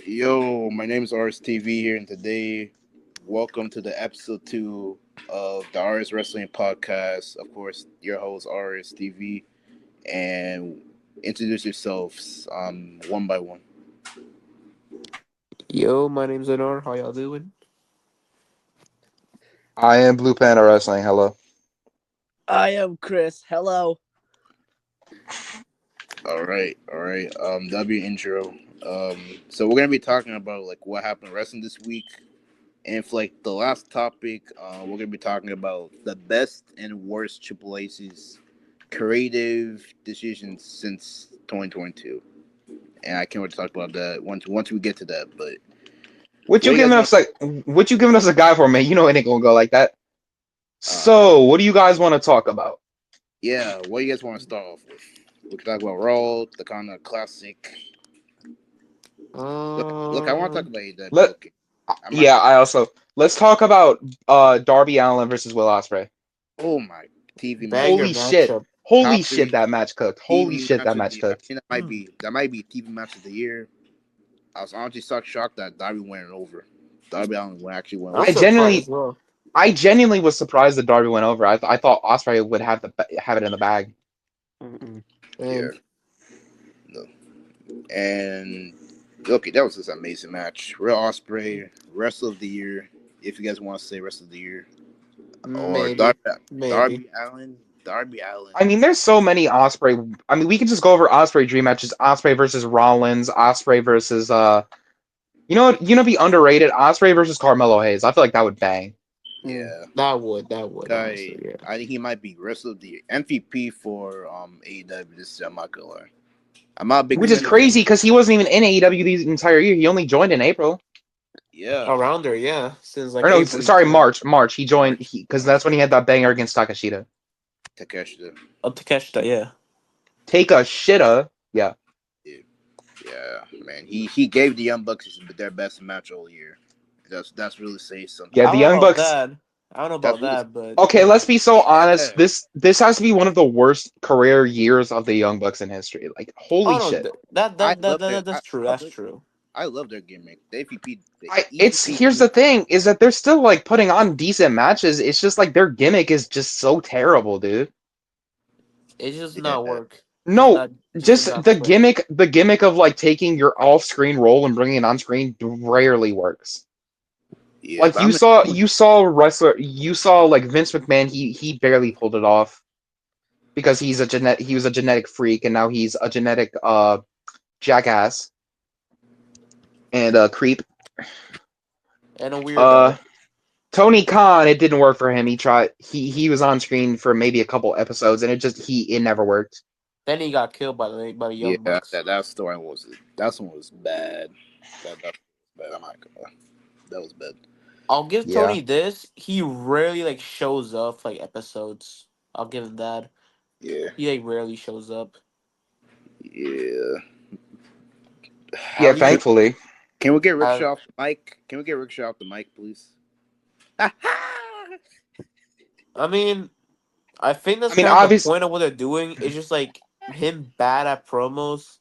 Yo, my name is RSTV here, and today, welcome to the episode 2 of the RS Wrestling Podcast. Of course, your host, RSTV, and introduce yourselves one by one. Yo, my name's Ennard. How y'all doing? I am Blue Panda Wrestling. Hello. I am Chris. Hello. All right. That'll be an intro. So we're gonna be talking about like what happened wrestling this week, and for like the last topic, we're gonna be talking about the best and worst Triple H's creative decisions since 2022. And I can't wait to talk about that once we get to that. But What what you do you giving guys us want? what you giving us a guy for, man? You know it ain't gonna go like that. Uh, So, what do you guys want to talk about? yeah, what do you guys want to start off with? We can talk about Raw, the kind of classic. Look, I want to talk Um, about AEW. Let Okay, I'm not. Yeah, I also let's talk about Darby Allin versus Will Ospreay. Oh my TV match, Banger Holy shit. matchup. Holy top shit three that match cooked. Holy TV shit match that of the match year. I cooked. think that might be TV match of the year. I was honestly so shocked that Darby went over. Darby Allin actually went I'm I over. surprised as genuinely well. I genuinely was surprised that Darby went over. I thought Ospreay would have it in the bag. Mm-mm. Yeah, And no. And okay, that was just an amazing match. Real Osprey, wrestler of the year. If you guys want to say wrestler of the year, or maybe, maybe. Darby Allen, Darby Allen. I mean, there's so many Osprey. I mean, we can just go over Osprey dream matches. Osprey versus Rollins. Osprey versus be underrated. Osprey versus Carmelo Hayes. I feel like that would bang. Yeah, That would, guy. honestly, yeah. I think he might be wrestler of the year, MVP for AEW. This I'm not gonna lie. I'm not a big Which is fan of him. crazy because he wasn't even in AEW the entire year. He only joined in April. Yeah, Around there, yeah. Since like Or no, April, sorry, March. March. He joined March, because that's March. when he had that banger against Takashita. Takeshita. up to catch that, yeah. Take a shitta. Yeah. Yeah, yeah, man. He gave the Young Bucks their best match all year. That's really saying Yeah, something. I the don't know Young about Bucks. that. I don't know That's about really that, but Okay, you let's know, be so honest. yeah. This has to be one of the worst career years of the Young Bucks in history. Like, holy oh no, shit. that's true. I That's love true. I love their gimmick. The It's EVP here's the gimmick. thing is that they're still like putting on decent matches. It's just like their gimmick is just so terrible, dude. It's just not Yeah, work. No, Just did just not click. the gimmick of like taking your off-screen role and bringing it on screen rarely works. yeah. Like But I'm you saw like Vince McMahon, he barely pulled it off because he was a genetic freak and now he's a genetic jackass and creep. And a Uh weirdo. Tony Khan, it didn't work for him. He was on screen for maybe a couple episodes and it never worked. Then he got killed by the yeah. Young Bucks. That story was that one was bad. That was bad. I'm not gonna lie. That was bad. I'll give Yeah. Tony this. He rarely like shows up for, like episodes. I'll give him that. Yeah, He like rarely shows up. yeah. Yeah, He Can, just thankfully. can we get has. Rickshaw off the mic? Can we get Rickshaw off the mic, please? I mean, I think I that's mean, kind of the obvious point of what they're doing. It's just like him bad at promos.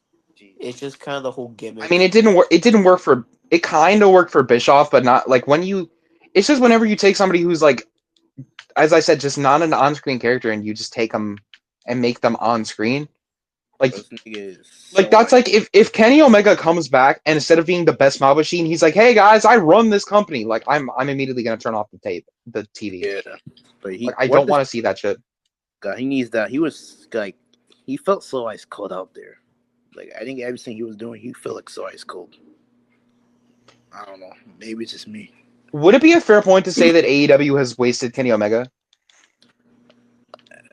It's just kind of the whole I mean, gimmick. it didn't work for. It kind of worked for Bischoff, but not like when you. It's just whenever you take somebody who's like, as I said, just not an on-screen character, and you just take them and make them on screen. Like, This nigga is like so that's like like if Kenny Omega comes back and instead of being the best mob machine, he's like, "Hey guys, I run this company." Like, I'm immediately gonna turn off the TV. yeah. But Like, he I what don't this want to see that shit. guy he needs that. He was like he felt so ice cold out there. Like I think everything he was doing, he felt like so ice cold. I don't know. Maybe it's just me. Would it be a fair point to say that AEW has wasted Kenny Omega?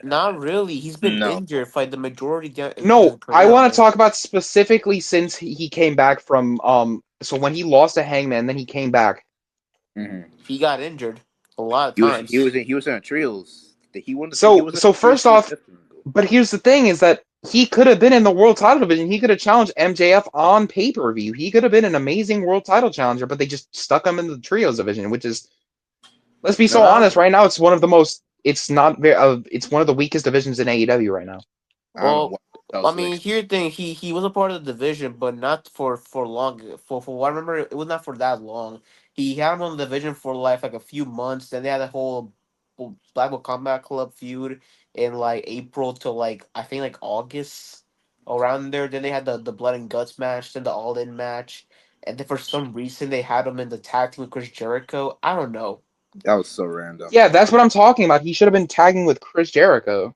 Not really. He's been No. injured for like, the majority of his No, I career. want to Like, talk about specifically since he came back from so when he lost to Hangman, then he came back. Mm-hmm. he got injured a lot of He times. was he was in a trios. He So was in so a trios first off, 2 years ago. but here's the thing is that he could have been in the world title division. He could have challenged MJF on pay-per-view. He could have been an amazing world title challenger, but they just stuck him in the trios division, which is let's be so No, honest, right now it's one of the most it's not very it's one of the weakest divisions in AEW right now. I don't know Well, what. That I was mean, like here the thing, he was a part of the division, but not for long. For what I remember, it was not for that long. He had him on the division for like a few months. Then they had a whole Blackpool Combat Club feud in like April to like I think like August around there. Then they had the blood and guts match, then the all in match, and then for some reason they had him in the tag team with Chris Jericho. I don't know. that was so random. Yeah, that's what I'm talking about. He should have been tagging with Chris Jericho.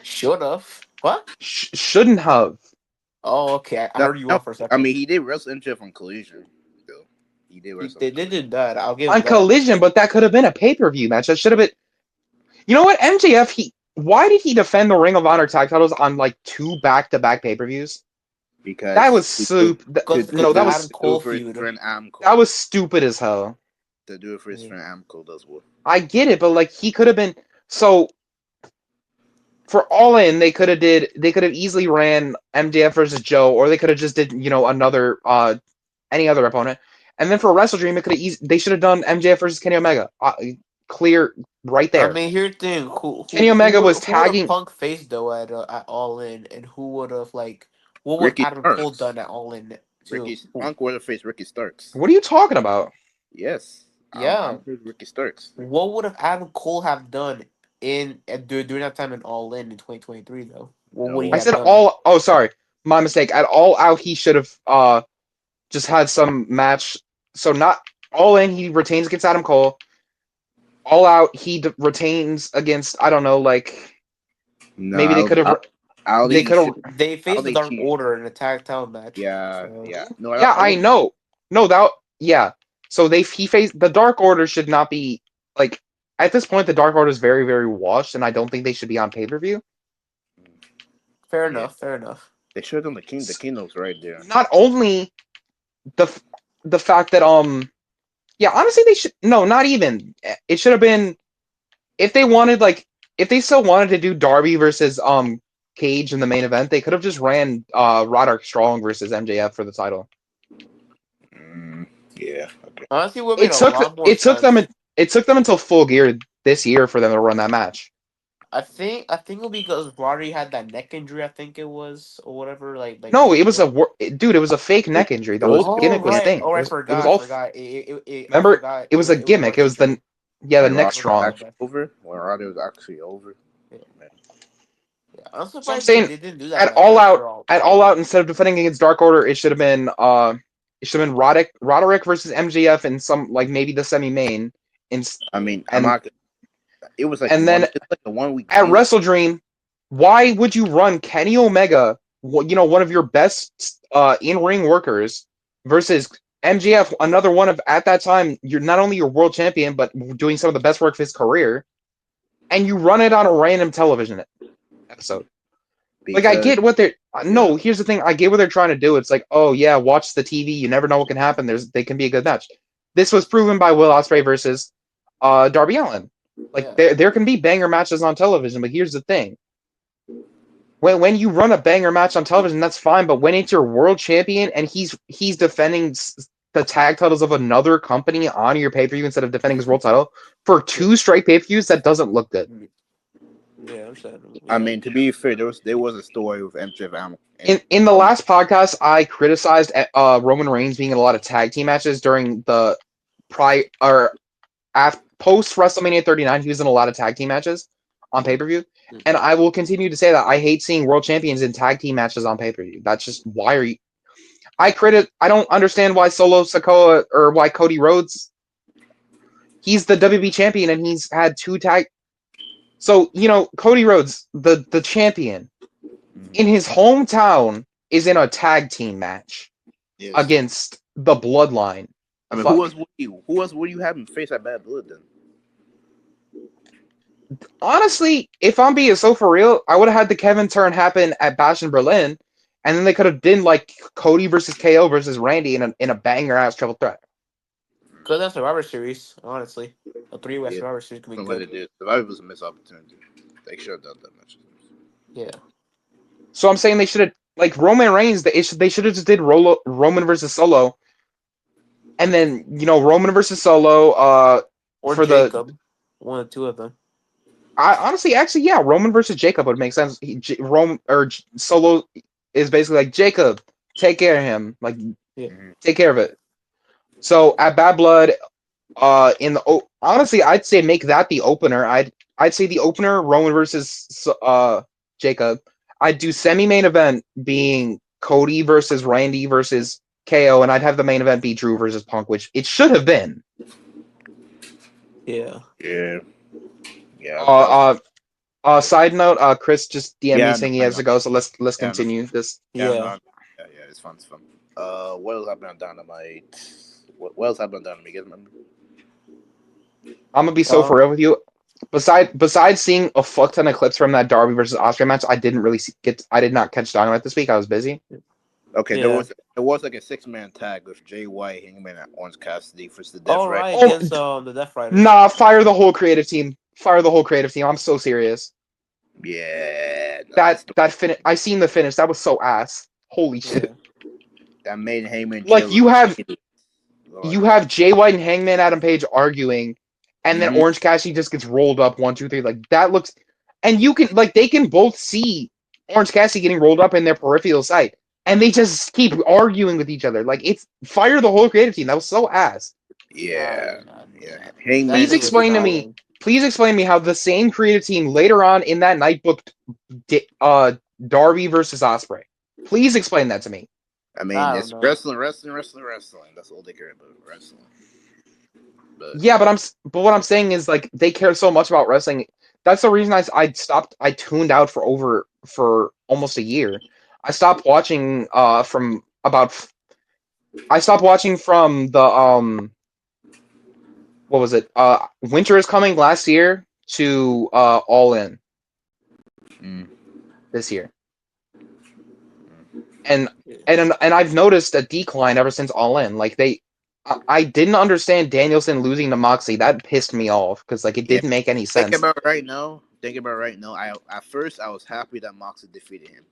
Should have what? Shouldn't have. Oh, okay. I No, heard you no, off for a I second. mean he did wrestle MJF on Collision. Though he did wrestle They on did Collision. do that. I'll give him On that. Collision, but that could have been a pay-per-view match. That should have been. You know what? MJF. Why did he defend the Ring of Honor tag titles on like 2 back-to-back pay-per-views? That was Because stupid. Because No, the that Adam was do Cole it for his feud. friend Amco. that was stupid as hell. To do it for his Yeah. friend Amco does what? I get it, but like he could have been so for All In. They could have easily ran MJF versus Joe, or they could have just did another any other opponent. And then for Wrestle Dream, it could have they should have done MJF versus Kenny Omega. Clear right I there. mean, here's the thing: who Kenny who Omega was who would have tagging. Punk faced though at All In, and who would have like what would Ricky Adam Cole Starks. done at All In too? Ricky Punk would have faced Ricky Starks. What are you talking about? Yes, I'm Yeah, with Ricky Starks. what would have Adam Cole have done during that time in All In 2023 though? What would he I No, have said done? all. Oh, sorry, my mistake. At All Out, he should have just had some match. So not All In, he retains against Adam Cole. All Out, he retains against I don't know, like no, maybe they Ali could have. should. They faced the Ali Dark cheated. Order in a tag team match. Yeah, So yeah. No, Yeah, that I was know. No, yeah. So he faced the Dark Order should not be like at this point. The Dark Order is very very washed, and I don't think they should be on pay per view. fair yeah. enough, fair enough. They should have done the king. The kingdom's right there. Not only the the fact that yeah, honestly they should no, not even. It should have been if they wanted like if they still wanted to do Darby versus Cage in the main event, they could have just ran Roderick Strong versus MJF for the title. Yeah. Okay. Honestly, would have It made a took lot more it took them sense. it took them until Full Gear this year for them to run that match. I think it was because Roddy had that neck injury. I think it was or whatever. No, it was dude. It was a fake neck injury. The It was. whole Oh gimmick was right, Sting. oh I It was forgot, I all. forgot. I Remember, forgot. it was a It was a gimmick. neck It was injury. the When neck Roddy was strong. actually over. When Roddy was actually over. Yeah. Man. Yeah, I'm So I'm surprised saying they didn't do that at all out instead of defending against Dark Order, it should have been Roderick versus MJF in some like maybe the semi main, in I mean, I'm and not. It was like and then it's like a 1 week. at Wrestle Dream, why would you run Kenny Omega, one of your best in ring workers, versus MJF, another one of at that time you're not only your world champion but doing some of the best work of his career, and you run it on a random television episode. Like I Because get what they're yeah, no, here's the thing. I get what they're trying to do. It's like, oh yeah, watch the TV. You never know what can happen. They can be a good match. This was proven by Will Ospreay versus Darby Allin. Like Yeah. there can be banger matches on television, but here's the thing. When you run a banger match on television, that's fine. But when it's your world champion and he's defending the tag titles of another company on your pay per view instead of defending his world title for 2 straight pay per views, that doesn't look good. Yeah, I'm saying. I Yeah. mean, to be fair, there was a story with MJF and In the last podcast, I criticized Roman Reigns being in a lot of tag team matches during the post WrestleMania 39. He was in a lot of tag team matches on pay per view, and I will continue to say that I hate seeing world champions in tag team matches on pay per view. That's just why are you? I don't understand why Solo Sikoa or why Cody Rhodes. He's the WB champion and he's had 2 tag. So Cody Rhodes, the champion, in his hometown is in a tag team match yes. against the Bloodline. I mean, Fuck. who else would you have him face at Bad Blood then? Honestly, if I'm being so for real, I would have had the Kevin turn happen at Bash in Berlin, and then they could have done like Cody versus KO versus Randy in a banger ass triple threat. Good that's Survivor Series, honestly. A 3-way Yeah. Survivor Series could be Don't let good. it do. Survivor was a missed opportunity. They should have done that much. Yeah. So I'm saying they should have like Roman Reigns. They should have just did Roman versus Solo, and then Roman versus Solo. Or For Jacob. One or two of them. honestly, actually, yeah, Roman versus Jacob would make sense. Solo is basically like Jacob, take care of him, like Yeah. take care of it. So at Bad Blood, honestly, I'd say make that the opener. I'd say the opener Roman versus Jacob. I'd do semi-main event being Cody versus Randy versus KO, and I'd have the main event be Drew versus Punk, which it should have been. Yeah. Yeah. Yeah. Side note, Chris just DM'd me Yeah. saying he I has know. to go, so let's Yeah. No. continue this. Yeah. Yeah. No. Yeah. Yeah. It's fun. It's fun. What else happened on Dynamite? What else happened on Dynamite? You guys remember? I'm gonna be so for Um. real with you. Besides seeing a fuck ton of clips from that Darby versus Osprey match, I didn't really I did not catch Dynamite this week. I was busy. Okay. Yeah. There was like a 6-man tag with Jay White, Hangman, and Orange Cassidy versus the Death All Rider. right, Oh, against the Death Riders. Nah, fire the whole creative team. Fire the whole creative team. I'm so serious. Yeah. No, That finish. I seen the finish. That was so ass. Holy shit. Yeah. that made Hangman Like Jill you look have Lord. you have Jay White and Hangman Adam Page arguing, and then Mhm. Orange Cassidy just gets rolled up 1, 2, 3. Like that looks, and you can like they can both see Orange Cassidy getting rolled up in their peripheral sight, and they just keep arguing with each other. Like it's fire the whole creative team. That was so ass. Yeah. Nah, Yeah. that Hangman. Please thing was explain to me. solid. Please explain to me how the same creative team later on in that night booked Darby versus Osprey. Please explain that to me. I mean, I don't it's know. wrestling. That's all they care about, wrestling. But Yeah, but what I'm saying is like they care so much about wrestling. That's the reason I tuned out for almost a year. I stopped watching I stopped watching from the what was it? Winter is Coming last year to All In mm, this year. And and I've noticed a decline ever since All In. Like I didn't understand Danielson losing to Moxley. That pissed me off because like it yeah, didn't make any sense. Think about right now. I at first I was happy that Moxley defeated him,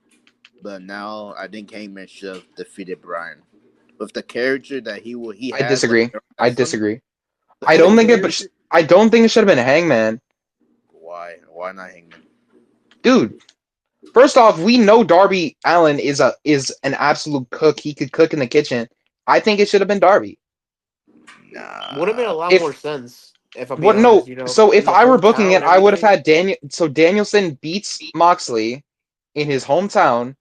but now I think Hangman should have defeated Bryan with the character that he I has. Like disagree. I wrestling. disagree. I don't think I don't think it should have been Hangman, Why not Hangman? dude. First off, we know Darby Allin is an absolute cook. He could cook in the kitchen. I think it should have been Darby. Would have made a Nah. lot more If sense if I'm being what no, honest. You know, so in if the I were booking hometown it, and I would have everything. had Daniel. So Danielson beats Moxley in his hometown.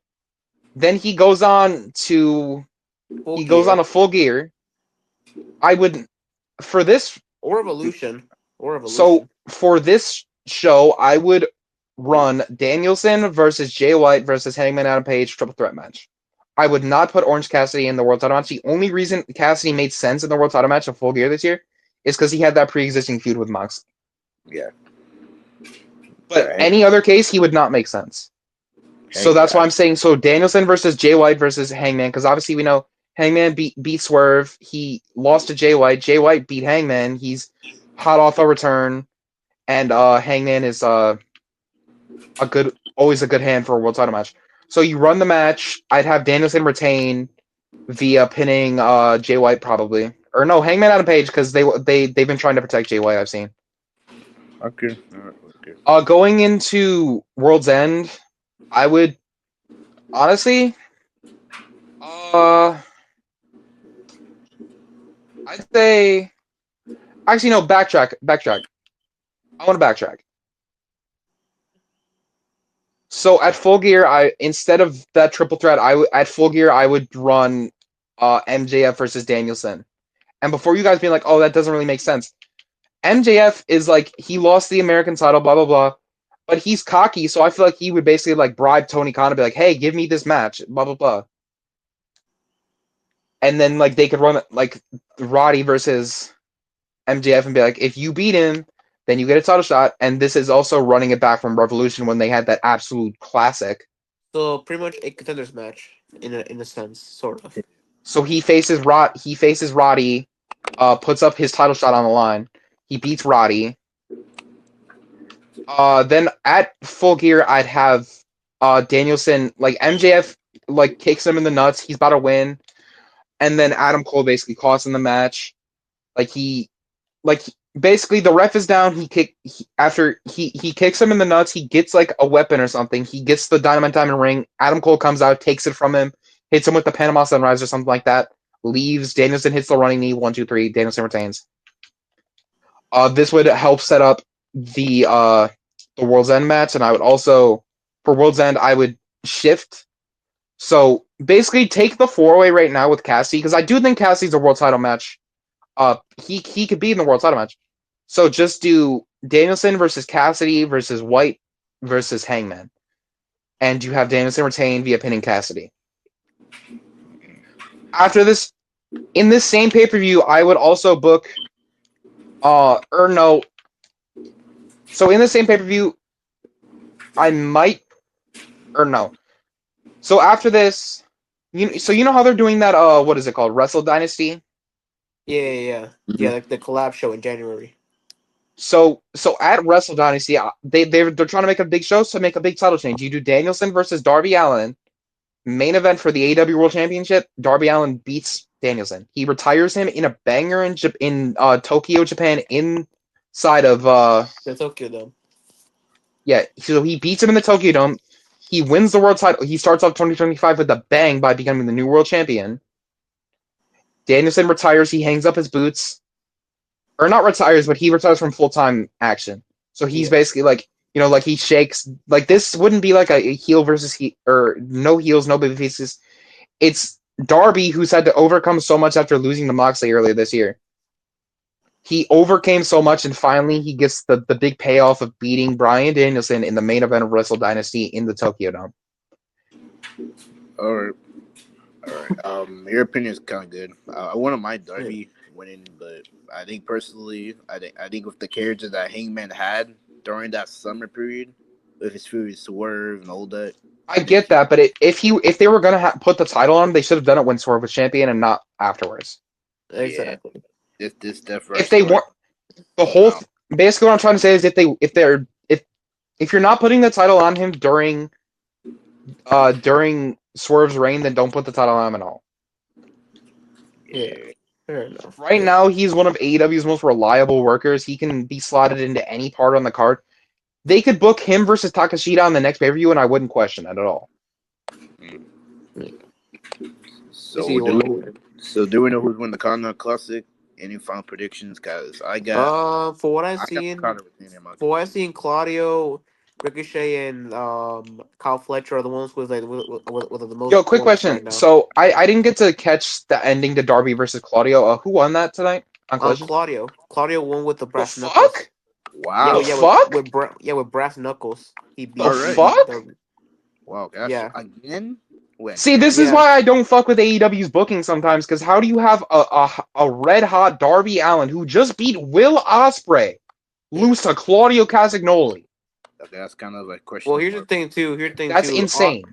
Then Full he goes on gear a Full Gear. I would for this or evolution or so evolution. for this show I would run Danielson versus Jay White versus Hangman Adam Page triple threat match. I would not put Orange Cassidy in the World Title match. The only reason Cassidy made sense in the World Title match of Full Gear this year is because he had that pre-existing feud with Mox. Yeah. But any other case, he would not make sense. So that's why I'm saying so Danielson versus Jay White versus Hangman, because obviously we know Hangman beat Swerve. He lost to Jay White. Jay White beat Hangman. He's hot off a return, and Hangman is always a good hand for a world title match. So you run the match. I'd have Danielson retain via pinning Jay White probably, or no Hangman Adam Page because they've been trying to protect Jay White. I've seen. Okay. Going into World's End, I would honestly, I'd say actually no backtrack. I want to backtrack. So at Full Gear, I instead of that triple threat, at Full Gear I would run MJF versus Danielson. And before you guys being like, oh, that doesn't really make sense. MJF is like he lost the American title, blah blah blah, but he's cocky, so I feel like he would basically like bribe Tony Khan to be like, hey, give me this match, blah blah blah. And then like they could run like Roddy versus MJF and be like, if you beat him, then you get a title shot. And this is also running it back from Revolution when they had that absolute classic. So pretty much a contenders match in a sense, sort of. So he faces Roddy, puts up his title shot on the line. He beats Roddy. Then at Full Gear, I'd have Danielson like MJF like kicks him in the nuts. He's about to win, and then Adam Cole basically costs him the match. Like basically the ref is down. After he kicks him in the nuts. He gets like a weapon or something. He gets the Dynamite Diamond ring. Adam Cole comes out, takes it from him, hits him with the Panama Sunrise or something like that. Leaves. Danielson hits the running knee. 1, 2, 3. Danielson retains. This would help set up the World's End match, and I would also for World's End I would shift. So basically, take the 4-way right now with Cassie because I do think Cassie's a world title match. He could be in the world title match. So just do Danielson versus Cassidy versus White versus Hangman, and you have Danielson retain via pinning Cassidy. After this, in this same pay per view, I would also book. Or no. So in the same pay per view, I might. Or no. So after this, you know how they're doing that. What is it called? Wrestle Dynasty. Yeah. Like the collab show in January. So at Wrestle Dynasty, they're trying to make a big show, so make a big title change. You do Danielson versus Darby Allin, main event for the AEW World Championship. Darby Allin beats Danielson. He retires him in a banger in Tokyo, Japan, inside of The Tokyo Dome. yeah. So he beats him in the Tokyo Dome. He wins the world title. He starts off 2025 with a bang by becoming the new world champion. Danielson retires. He hangs up his boots. Or not retires, but he retires from full-time action. So he's basically like, like he shakes. Like this wouldn't be like a heel versus heel, or no heels, no baby faces. It's Darby who's had to overcome so much after losing to Moxley earlier this year. He overcame so much, and finally he gets the big payoff of beating Bryan Danielson in the main event of Wrestle Dynasty in the Tokyo Dome. All right. Your opinion is kind of good. I wouldn't mind Darby winning, but I think personally, I think with the character that Hangman had during that summer period, with his feud with Swerve and all that, I get that, but if they were gonna put the title on, they should have done it when Swerve was champion and not afterwards. Exactly. This death If they weren't the whole, basically what I'm trying to say is if you're not putting the title on him during Swerve's reign, then don't put the title on him at all. Yeah. Fair enough. Right now, he's one of AEW's most reliable workers. He can be slotted into any part on the card. They could book him versus Takashita on the next pay-per-view, and I wouldn't question that at all. So do we know who's win the Continental Classic? Any final predictions? Because I got for what I've seen, Claudio, Ricochet, and Kyle Fletcher are the ones with like with the most. Yo, quick points question. right now. So I didn't get to catch the ending to Darby versus Claudio. Who won that tonight on Collision? Claudio won with the brass the knuckles. Fuck? Wow. With brass knuckles. He beat. The fuck? Wow. Gosh. Yeah. Again. See, this is why I don't fuck with AEW's booking sometimes. Because how do you have a red hot Darby Allin who just beat Will Ospreay lose to Claudio Castagnoli? Okay, that's kind of like question. Well, here's the thing too. That's insane.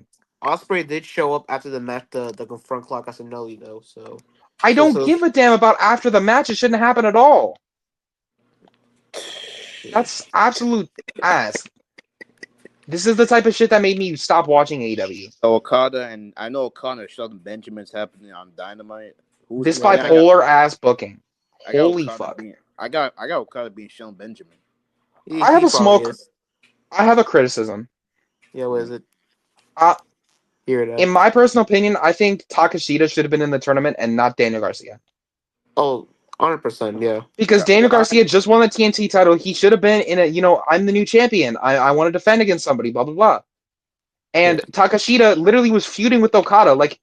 Ospreay did show up after the match, the confront Clark Castagnoli though. So I don't give a damn about after the match. It shouldn't happen at all. That's absolute ass. This is the type of shit that made me stop watching AEW. So Okada and I know Okada and Sheldon Benjamin's happening on Dynamite. This bipolar ass booking. Holy fuck! I got Okada being Sheldon Benjamin. I have a smoke. I have a criticism. Yeah, what is it? In my personal opinion, I think Takashita should have been in the tournament and not Daniel Garcia. Oh, 100%, yeah. Because Daniel Garcia just won the TNT title. He should have been in I'm the new champion. I want to defend against somebody, blah, blah, blah. And Takashita literally was feuding with Okada. Like,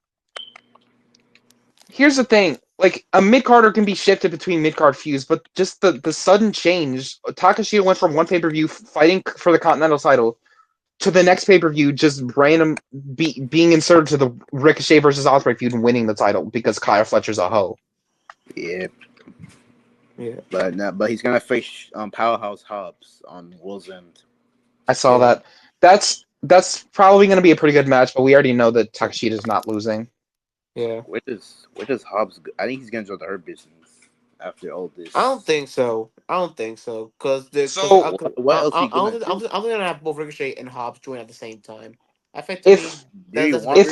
here's the thing. Like, a mid-carder can be shifted between mid-card feuds, but just the sudden change. Takashita went from one pay-per-view fighting for the Continental title to the next pay-per-view just random being inserted to the Ricochet versus Ospreay feud and winning the title because Kyle Fletcher's a hoe. Yeah. Yeah. But he's gonna face Powerhouse Hobbs on World's End. I saw that. That's probably gonna be a pretty good match, but we already know that Takashita's not losing. Yeah. Where does Hobbs go? I think he's gonna join the Hurt Business after all this. I don't think so. Because what else I'm gonna have both Ricochet and Hobbs join at the same time. If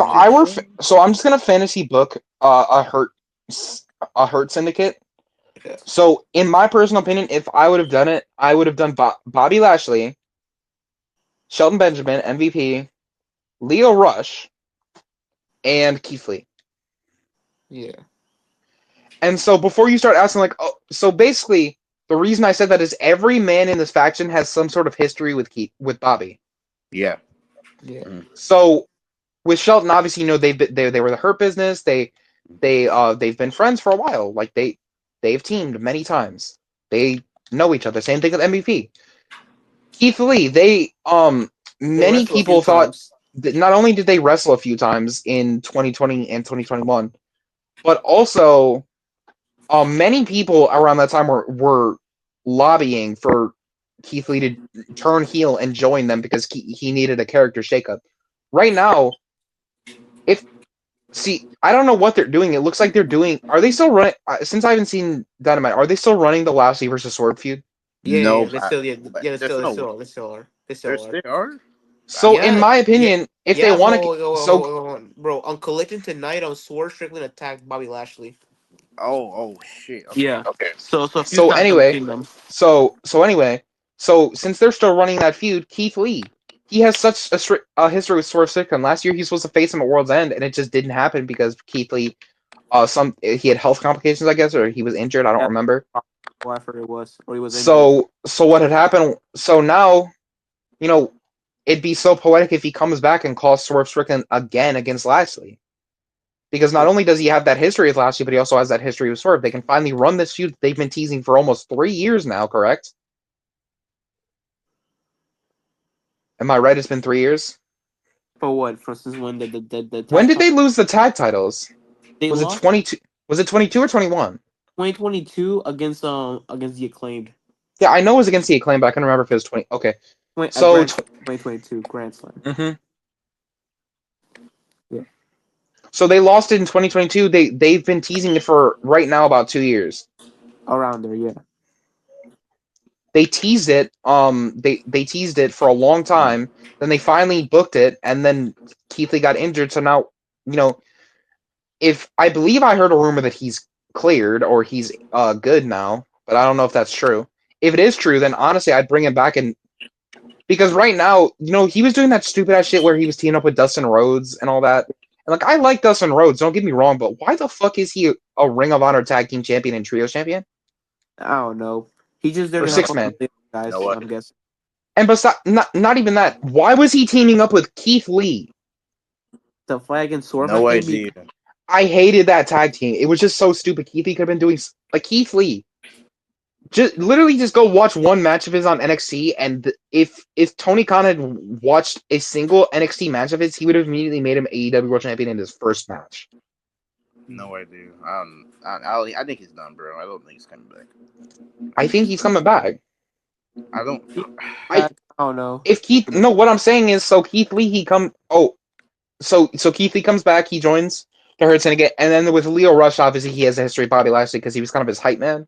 I were, so I'm just gonna fantasy book a Hurt Syndicate. Yeah. So, in my personal opinion, if I would have done it, I would have done Bobby Lashley, Shelton Benjamin, MVP, Leo Rush, and Keith Lee. Yeah. And so, before you start asking, like, oh, so basically, the reason I said that is every man in this faction has some sort of history with Bobby. Yeah. Yeah. So, with Shelton, obviously, they were the Hurt Business. They've been friends for a while. Like they've teamed many times. They know each other. Same thing with MVP. Keith Lee, They many wrestled a few people thought times. that not only did they wrestle a few times in 2020 and 2021, but also many people around that time were lobbying for Keith Lee to turn heel and join them because he needed a character shakeup. Right now, if see, I don't know what they're doing. It looks like they're doing. Are they still running? Since I haven't seen Dynamite, are they still running the Lashley versus Sword feud? Yeah. No, They still. Yeah. Yeah. They there's still. They no. still. They still are. They still There's are. there are. I So, didn't in Yeah. my Yeah. opinion, if they Yeah. want to, so Hold on, bro. On Collision tonight on Swerve Strickland attacked Bobby Lashley. Oh shit. Okay. Yeah. So a few so times I've anyway, seen them. so anyway, so since they're still running that feud, Keith Lee, he has such a history with Swerve Strickland. Last year, he was supposed to face him at World's End, and it just didn't happen because Keith Lee, he had health complications, I guess, or he was injured. I don't Yeah. remember. Whatever it was, or he was injured. So what had happened? So now, you know, it'd be so poetic if he comes back and calls Swerve Strickland again against Lashley. Because not Yeah. only does he have that history with Lashley, but he also has that history with Swerve. They can finally run this feud they've been teasing for almost 3 years now, correct? Am I right? It's been 3 years. For what? For since when the When tag did title they lose the tag titles? they Was it lost 22? Was it 22 or 21? 2022 against the acclaimed. Yeah, I know it was against the Acclaim, but I couldn't remember if it was 20. Okay, A so 2022 Grand Slam. mhm. Yeah. So they lost it in 2022. They've been teasing it for right now about 2 years. Around there, yeah. They teased it. They teased it for a long time. Then they finally booked it, and then Keith Lee got injured. So now, you know, if I believe I heard a rumor that he's cleared or he's good now, but I don't know if that's true. If it is true, then honestly, I'd bring him back and because right now, he was doing that stupid ass shit where he was teaming up with Dustin Rhodes and all that. And like, I like Dustin Rhodes. Don't get me wrong, but why the fuck is he a Ring of Honor Tag Team Champion and Trios Champion I don't know. He's just there or to help six out man? the You guys. know what? I'm guessing And besides, not even that. Why was he teaming up with Keith Lee? the fight against Swerve. I No think idea. I hated that tag team. It was just so stupid. Keith Lee could have been doing like Keith Lee. Just literally just go watch one match of his on NXT, and if Tony Khan had watched a single NXT match of his, he would have immediately made him AEW World Champion in his first match. No idea. I think he's done, bro. I don't think he's coming back. I think he's coming back. I don't. I I don't know. if Keith no, what I'm saying is so Keith Lee he come oh so Keith Lee comes back, he joins the Hurt Syndicate, and then with Leo Rush, obviously he has a history of Bobby Lashley because he was kind of his hype man.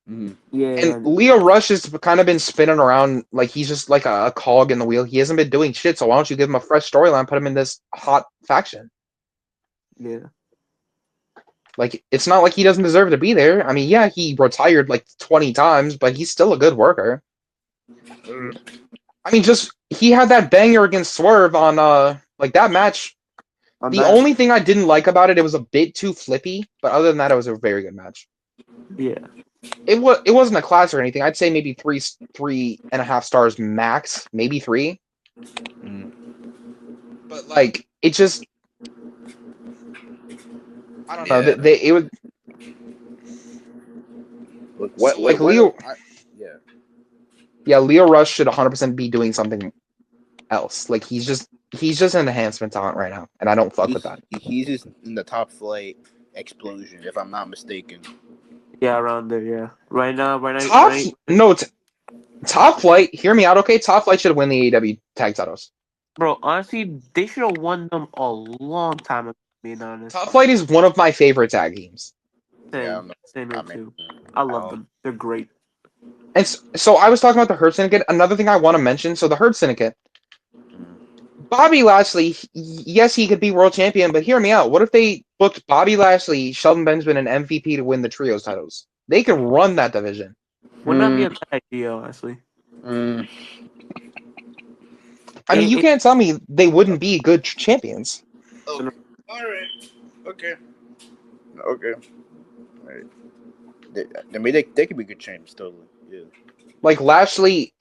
Mhm. And Yeah, Leo Rush has kind of been spinning around like he's just like a cog in the wheel. He hasn't been doing shit, so why don't you give him a fresh storyline, put him in this hot faction? yeah. Like, it's not like he doesn't deserve to be there. I mean, yeah, he retired like 20 times, but he's still a good worker. I mean, just he had that banger against Swerve on like that match. On The that, only thing I didn't like about it, it was a bit too flippy, but other than that, it was a very good match. yeah. It wasn't a class or anything. I'd say maybe 3.5 stars max, maybe 3. Mhm. But like, it just I don't know. Yeah. It would Look, so like what Leo. yeah. Yeah, Leo Rush should 100% be doing something else. Like he's just an enhancement talent right now, and I don't fuck with that. He's just in the top flight explosion, if I'm not mistaken. Yeah, around there, yeah. Right now, Top no top flight. Hear me out, okay? Top flight should win the AEW tag titles. bro. Honestly, they should have won them a long time ago. Being honest, Top flight is one of my favorite tag teams. Yeah, same here I mean, too. I love um, them. They're great. And so I was talking about the Hurt Syndicate. Another thing I want to mention. So the Hurt Syndicate. Bobby Lashley, yes, he could be world champion, but hear me out. What if they booked Bobby Lashley, Shelton Benjamin, and MVP to win the trios titles? They could run that division. Would not be a bad idea, honestly. Mm. I mean, you can't tell me they wouldn't be good champions. Oh, all right. Okay. Okay. All right. I mean, they could be good champs, totally. Yeah. Like Lashley's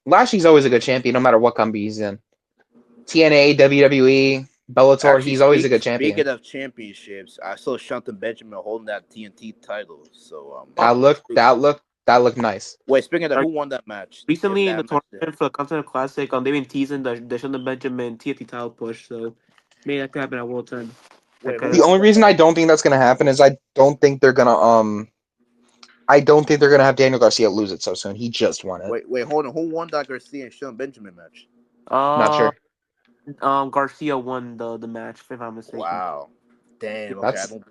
always a good champion, no matter what company he's in. TNA, WWE, Bellator, Actually, he's always a good champion. speaking of championships, I saw Shelton Benjamin holding that TNT title. So That looked nice. wait, speaking of Like, who won that match? recently in That the match tournament for the Continental Classic, they've been teasing the Sheldon Benjamin TNT title push, so maybe that could happen at World 10. Wait, That who The could- only reason I don't think that's gonna happen is I don't think they're gonna have Daniel Garcia lose it so soon. He just won it. wait, hold on. Who won that Garcia and Shelton Benjamin match? Not uh, sure. Garcia won the match, if I'm mistaken. Wow. Damn. Okay, I That's don't.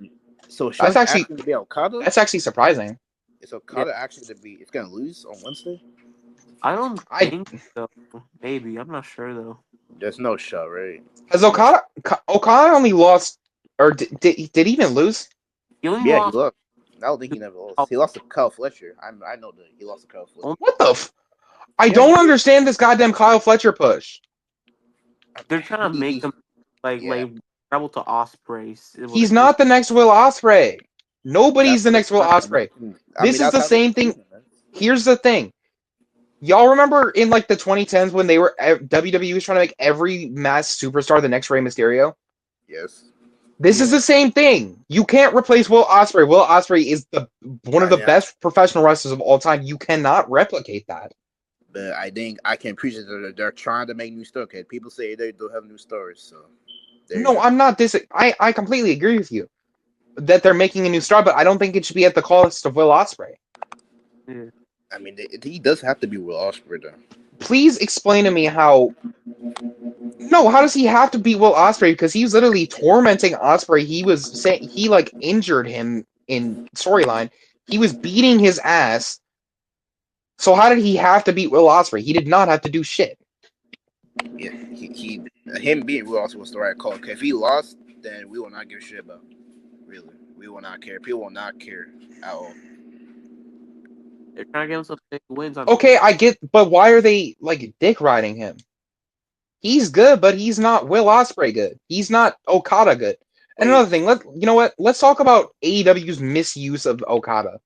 So that's Shelton actually actually gonna be Okada? that's actually surprising. Is Okada actually gonna be? It's gonna lose on Wednesday? I don't I think so. Maybe. I'm not sure, though. There's no shot, right? Has Okada only lost or did he even lose? He only Yeah, he lost. lost. I don't think he never lost. He lost to Kyle Fletcher. I know that he lost to Kyle Fletcher. What the I Yeah, don't understand this goddamn Kyle Fletcher push. They're trying to make him like yeah. travel to Osprey. He's not the next Will Ospreay. Nobody's the next Will That's Ospreay. I This mean, is that's the how they same thing. treat him, man. Here's the thing. Y'all remember in like the 2010s when WWE was trying to make every mass superstar the next Rey Mysterio? Yes. This is the same thing. You can't replace Will Ospreay. Will Ospreay is one of the Yeah. best professional wrestlers of all time. You cannot replicate that. But I think I can appreciate that they're trying to make new stuff. Okay, people say they don't have new stories, so there you No, go. I'm not I completely agree with you that they're making a new star, but I don't think it should be at the cost of Will Ospreay. Yeah. I mean, he does have to be Will Ospreay, though. Please explain to me how. No, how does he have to beat Will Ospreay? Because he was literally tormenting Ospreay. He was saying he like injured him in storyline. He was beating his ass. So how did he have to beat Will Ospreay? He did not have to do shit. Yeah, him being Will Ospreay was the right call. Okay, if he lost, then we will not give a shit about. Really, we will not care. People will not care at all. They're trying to get him some big wins on. Okay, I get, but why are they like dick riding him? He's good, but he's not Will Ospreay good. He's not Okada good. And Wait. another thing, you know what? Let's talk about AEW's misuse of Okada.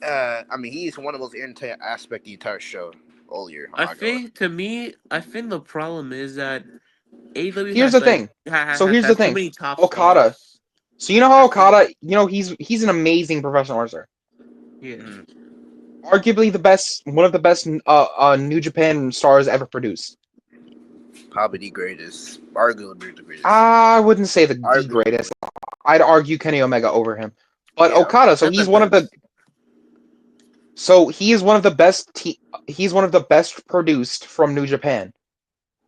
I mean, he's one of the most entertaining aspect of the entire show all year. I think the problem is that AEW Here's has the thing. So here's the has too thing. many top Okada. stars. So you know how Okada, he's an amazing professional wrestler. Yeah. Arguably one of the best New Japan stars ever produced. Probably the greatest, arguably the greatest. I wouldn't say the Arguably. greatest. I'd argue Kenny Omega over him. But Yeah, Okada, so that's he's the one of the best. so he is one of the best he's one of the best produced from New Japan.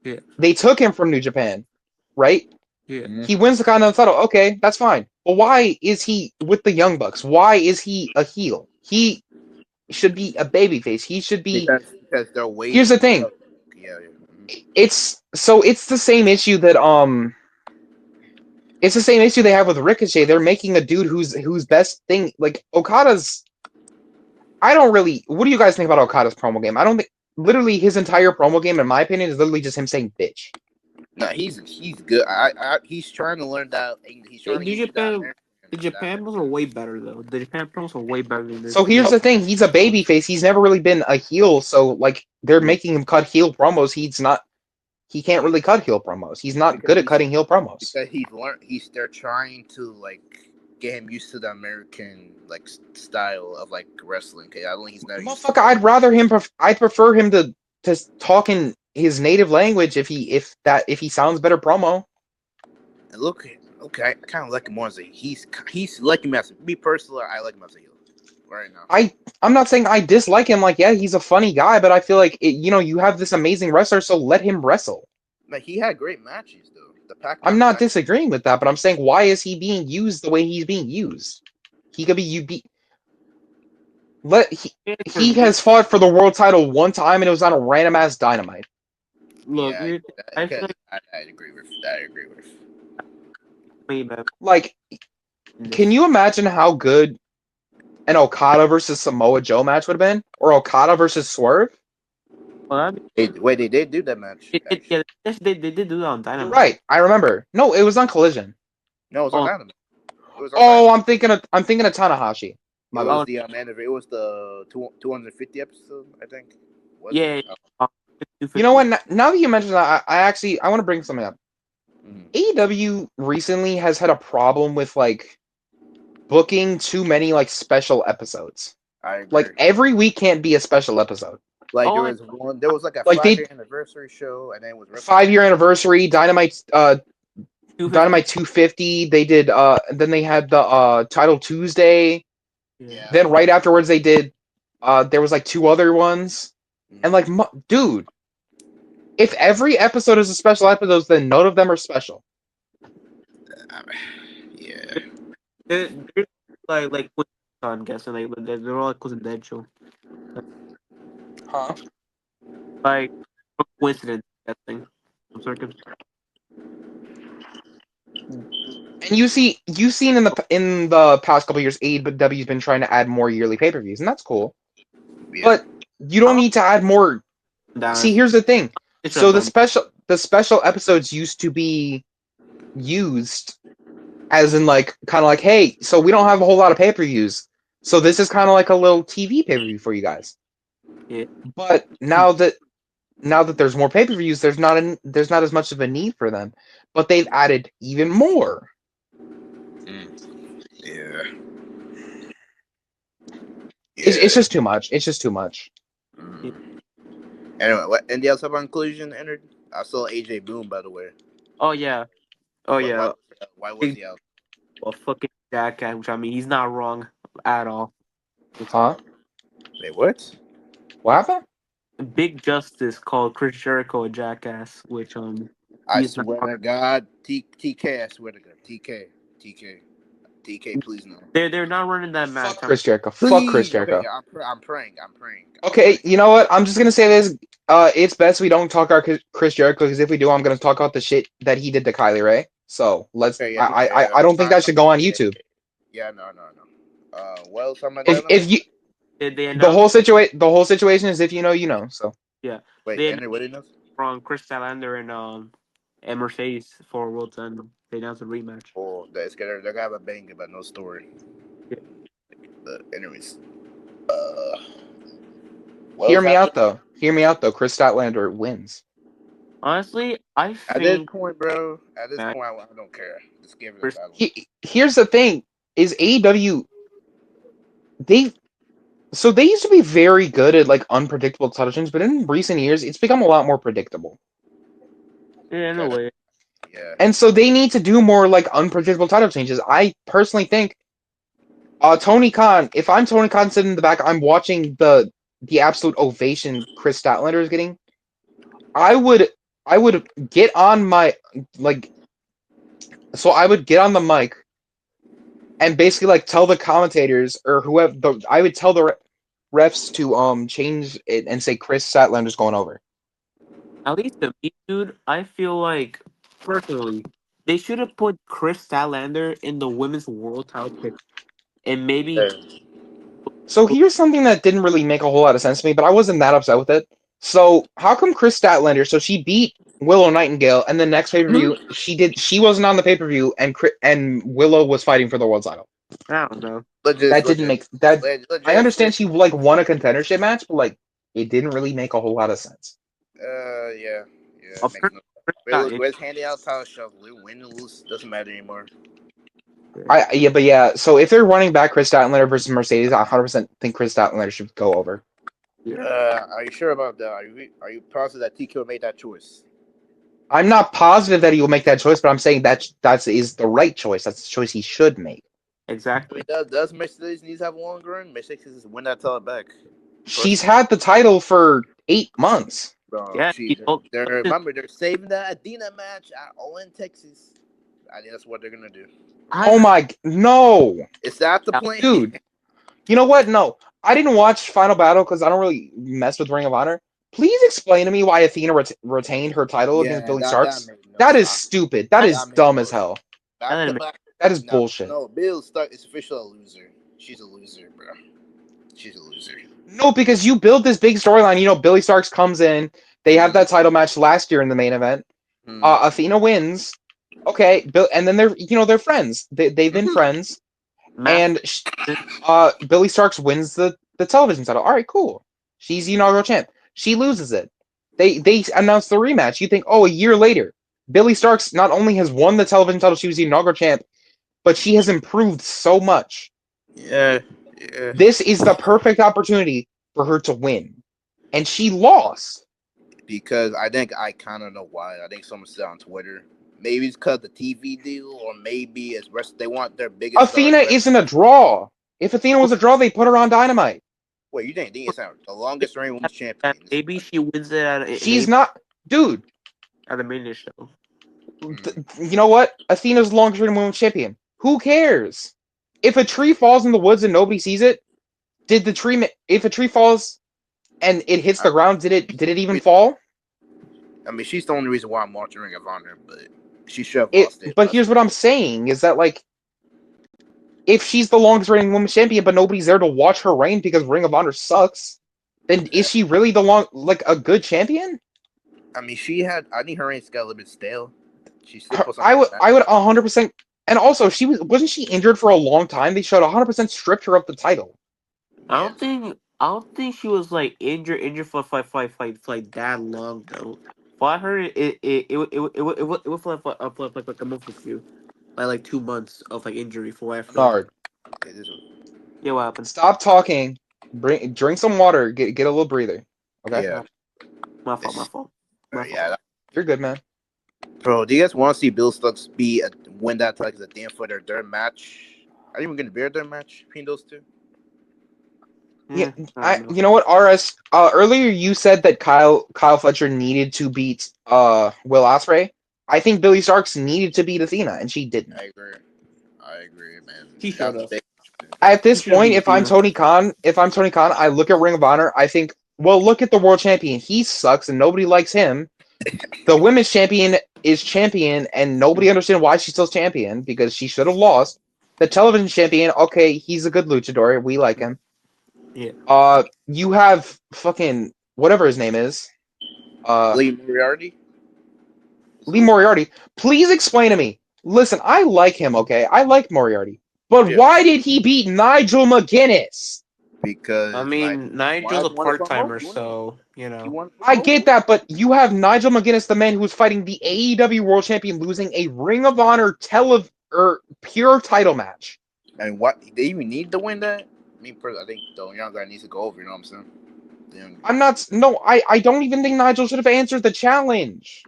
Yeah. They took him from New Japan, right? Yeah. He wins the Continental title. Okay, that's fine. But why is he with the Young Bucks? Why is he a heel? He should be a babyface. He should be. Because they're waiting. Here's the thing. Yeah. It's the same issue that It's the same issue they have with Ricochet. They're making a dude whose best thing, like Okada's. I don't really. What do you guys think about Okada's promo game? I don't think. Literally, his entire promo game, in my opinion, is literally just him saying "bitch." No, he's good. He's trying to learn that. He's trying to New get you that Japan, American- the Japan promos are way better though. The Japan promos are way better than this. So here's the thing: he's a babyface. He's never really been a heel. So like, they're making him cut heel promos. He's not. He can't really cut heel promos. He's not good at cutting heel promos. Because he's learned. They're trying to like get him used to the American like style of like wrestling. Okay, I don't think he's not. Motherfucker, I'd prefer him to talk in his native language if he sounds better promo. And look, okay, I kind of like him more as a he's like him as me personally. I like him as a heel right now. I'm not saying I dislike him. Like, yeah, he's a funny guy, but I feel like you have this amazing wrestler, so let him wrestle. Like he had great matches though. I'm not disagreeing with that, but I'm saying why is he being used the way he's being used? He could be he has fought for the world title one time and it was on a random ass Dynamite. Look, yeah, I feel like I agree with. I agree with. way better. Like, can you imagine how good an Okada versus Samoa Joe match would have been, or Okada versus Swerve. Well, Wait, they did do that match yeah, actually. they did do that on You're Dynamite. right. I remember. No, it was on Collision. No, it was on Oh, Dynamite. It was on Oh, Dynamite. I'm thinking of Tanahashi. It My was bad. oh the it was the 250 episode, I think. Was yeah, it? uh, You know 250. what? Now that you mentioned that, I want to bring something up. Mhm. AEW recently has had a problem with like booking too many like special episodes. I Like agree. every week can't be a special episode. Like Oh, like there was like a Like they 5 year anniversary show, and then it was WrestleMania. 5 year anniversary, Dynamite 250. Dynamite 250. They did then they had the Title Tuesday. Yeah. Yeah. Then right afterwards they did there was like two other ones. And like dude, if every episode is a special episode, then none of them are special. Yeah. They're like I'm guessing they're all like coincidental. Huh? Like coincidence, I guessing. I'm sorry. And you've seen in the past couple years, AEW's been trying to add more yearly pay per views, and that's cool. Yeah. But you don't need to add more. Down. See, here's the thing. It's So redundant. the special episodes used to be used as in like kind of like, hey, so we don't have a whole lot of pay per views, so this is kind of like a little TV pay per view for you guys. Yeah. But now that there's more pay per views, there's not as much of a need for them. But they've added even more. Yeah. It's just too much. It's just too much. Mm. Anyway, what? Any else have conclusion entered? I saw AJ Boone, by the way. Oh yeah. Oh yeah. Why was he out? A fucking jackass, which I mean, he's not wrong at all. Huh? Wait, what? What happened? Big Justice called Chris Jericho a jackass, which I he's not swear wrong. to God, TK. I swear to God, TK. Please no. They're not running that match. Fuck Chris Jericho. Please. Fuck Chris Jericho. Okay, I'm praying. I'm praying. Okay, you know what? I'm just gonna say this. It's best we don't talk about Chris Jericho because if we do, I'm gonna talk about the shit that he did to Kylie Ray. So let's. Okay, yeah, I don't think that should go on yeah, YouTube. Yeah, no. Well, something If you Did they the announce? the whole situation is if you know, you know. So Yeah. Wait, They Ennard, what enough? from Chris Salander and Mercedes for World's End. They announced a rematch. Oh, they're gonna have a banger, but no story. Yeah. Anyways, hear me out though. Hear me out though. Chris Statlander wins. Honestly, I at this think point, bro. At this Matt, point, I don't care. Just give it a Chris- battle. Here's the thing: is AEW they they used to be very good at like unpredictable title changes, but in recent years, it's become a lot more predictable. yeah, in a way. Yeah. And so they need to do more like unpredictable title changes. I personally think Tony Khan, if I'm Tony Khan sitting in the back, I'm watching the absolute ovation Chris Statlander is getting. I would get on my I would get on the mic and basically like tell the commentators or whoever I would tell the refs to change it and say Chris Statlander's going over. At least to me, dude, I feel like personally they should have put Chris Statlander in the women's world title picture, and maybe So here's something that didn't really make a whole lot of sense to me, but I wasn't that upset with it. So how come Chris Statlander? So she beat Willow Nightingale, and the next pay per view she wasn't on the pay per view, and Willow was fighting for the world title. I don't know. That didn't make that. I understand she like won a contendership match, but like it didn't really make a whole lot of sense. Yeah. A Makes no. person- Where's handing out title shots? Win or lose doesn't matter anymore. So if they're running back Chris Statlander versus Mercedes, I 100% think Chris Statlander should go over. Are you sure about that? Are you positive that TK made that choice? I'm not positive that he will make that choice, but I'm saying that is the right choice. That's the choice he should make. Exactly. Does Mercedes need to have a long run? Mercedes win that title back. She's had the title for 8 months. Bro, Yeah, remember they're saving that Athena match at All in Texas. I think that's what they're gonna do. Oh my no, Is that the plan, dude? You know what? No, I didn't watch Final Battle because I don't really mess with Ring of Honor. Please explain to me why Athena retained her title against Billy Starks. That is stupid. That is dumb as hell. That is bullshit. No, Bill Stark is officially a loser. She's a loser, bro. She's a loser. No, because you build this big storyline. Billy Starks comes in. They have that title match last year in the main event. Athena wins. Okay, and then they're friends. They've been friends, Math. and Billy Starks wins the television title. All right, cool. She's the inaugural champ. She loses it. They announce the rematch. You think, oh, a year later, Billy Starks not only has won the television title, she was the inaugural champ, but she has improved so much. Yeah, yeah. This is the perfect opportunity for her to win, and she lost. Because I think I kind of know why. I think someone said on Twitter. Maybe it's because the TV deal, or maybe it's they want their biggest Athena stars. isn't a draw. If Athena was a draw, they put her on Dynamite. Wait, you think it's not the longest reigning women's champion? Maybe she wins it She's not, dude. at the mania show. You know what? Athena's the longest reigning women's champion. Who cares? If a tree falls in the woods and nobody sees it, did the tree? If a tree falls and it hits the ground, did it even fall? I mean, she's the only reason why I'm watching Ring of Honor, but she should have lost it. But here's what I'm saying: is that like, if she's the longest reigning women's champion, but nobody's there to watch her reign because Ring of Honor sucks, then is she really a good champion? I mean, I think her reign's got a little bit stale. She's still I would 100%. And also, wasn't she injured for a long time? They showed 100% stripped her of the title. I don't think she was like injured for like that long though. For her, it was like a month or two, like 2 months of like injury for what I've heard. Ennard, Yeah, what happened? stop talking. Drink some water. Get a little breather. Okay. Yeah. My fault. Yeah. You're good, man. Bro, do you guys want to see Bill Stokes win that like the damn for their third match? Are you even gonna be a third match between those two? Yeah, I don't know. you know what, RS? Earlier you said that Kyle Fletcher needed to beat Will Ospreay. I think Billy Starks needed to beat Athena, and she didn't. I agree, man. He showed up. At this should've point, beat if I'm Athena. Tony Khan, I look at Ring of Honor. I think, well, look at the world champion. He sucks, and nobody likes him. The women's champion is champion, and nobody understands why she's still champion because she should have lost. The television champion, okay, he's a good luchador. We like him. Yeah. You have fucking whatever his name is. Lee Moriarty. Lee Moriarty. Please explain to me. Listen, I like him, okay? I like Moriarty. But why did he beat Nigel McGuinness? Because I mean, Nigel's a part timer, so you know. I get that, but you have Nigel McGuinness, the man who's fighting the AEW World Champion, losing a Ring of Honor pure title match. I mean, what they even need to win that? I mean, I think the young guy needs to go over. You know what I'm saying? I'm not. No, I don't even think Nigel should have answered the challenge.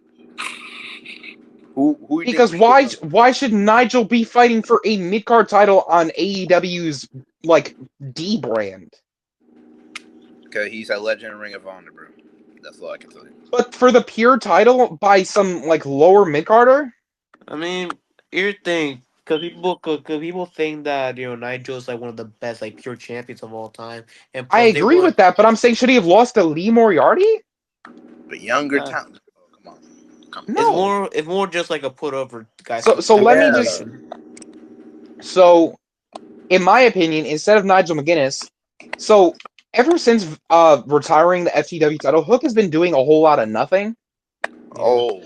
Who? Because why should Nigel be fighting for a mid card title on AEW's like D brand? Because he's a legend in Ring of Honor, bro. That's all I can tell you. But for the pure title by some like lower mid carder? I mean, here's the thing, because people think that Nigel's like one of the best like pure champions of all time, and I plus agree with that, but I'm saying should he have lost to Lee Moriarty? But younger talent. Oh, come on. No. It's more just like a put over guy. So let me just. So, in my opinion, instead of Nigel McGuinness, so ever since retiring the FTW title, Hook has been doing a whole lot of nothing. Oh.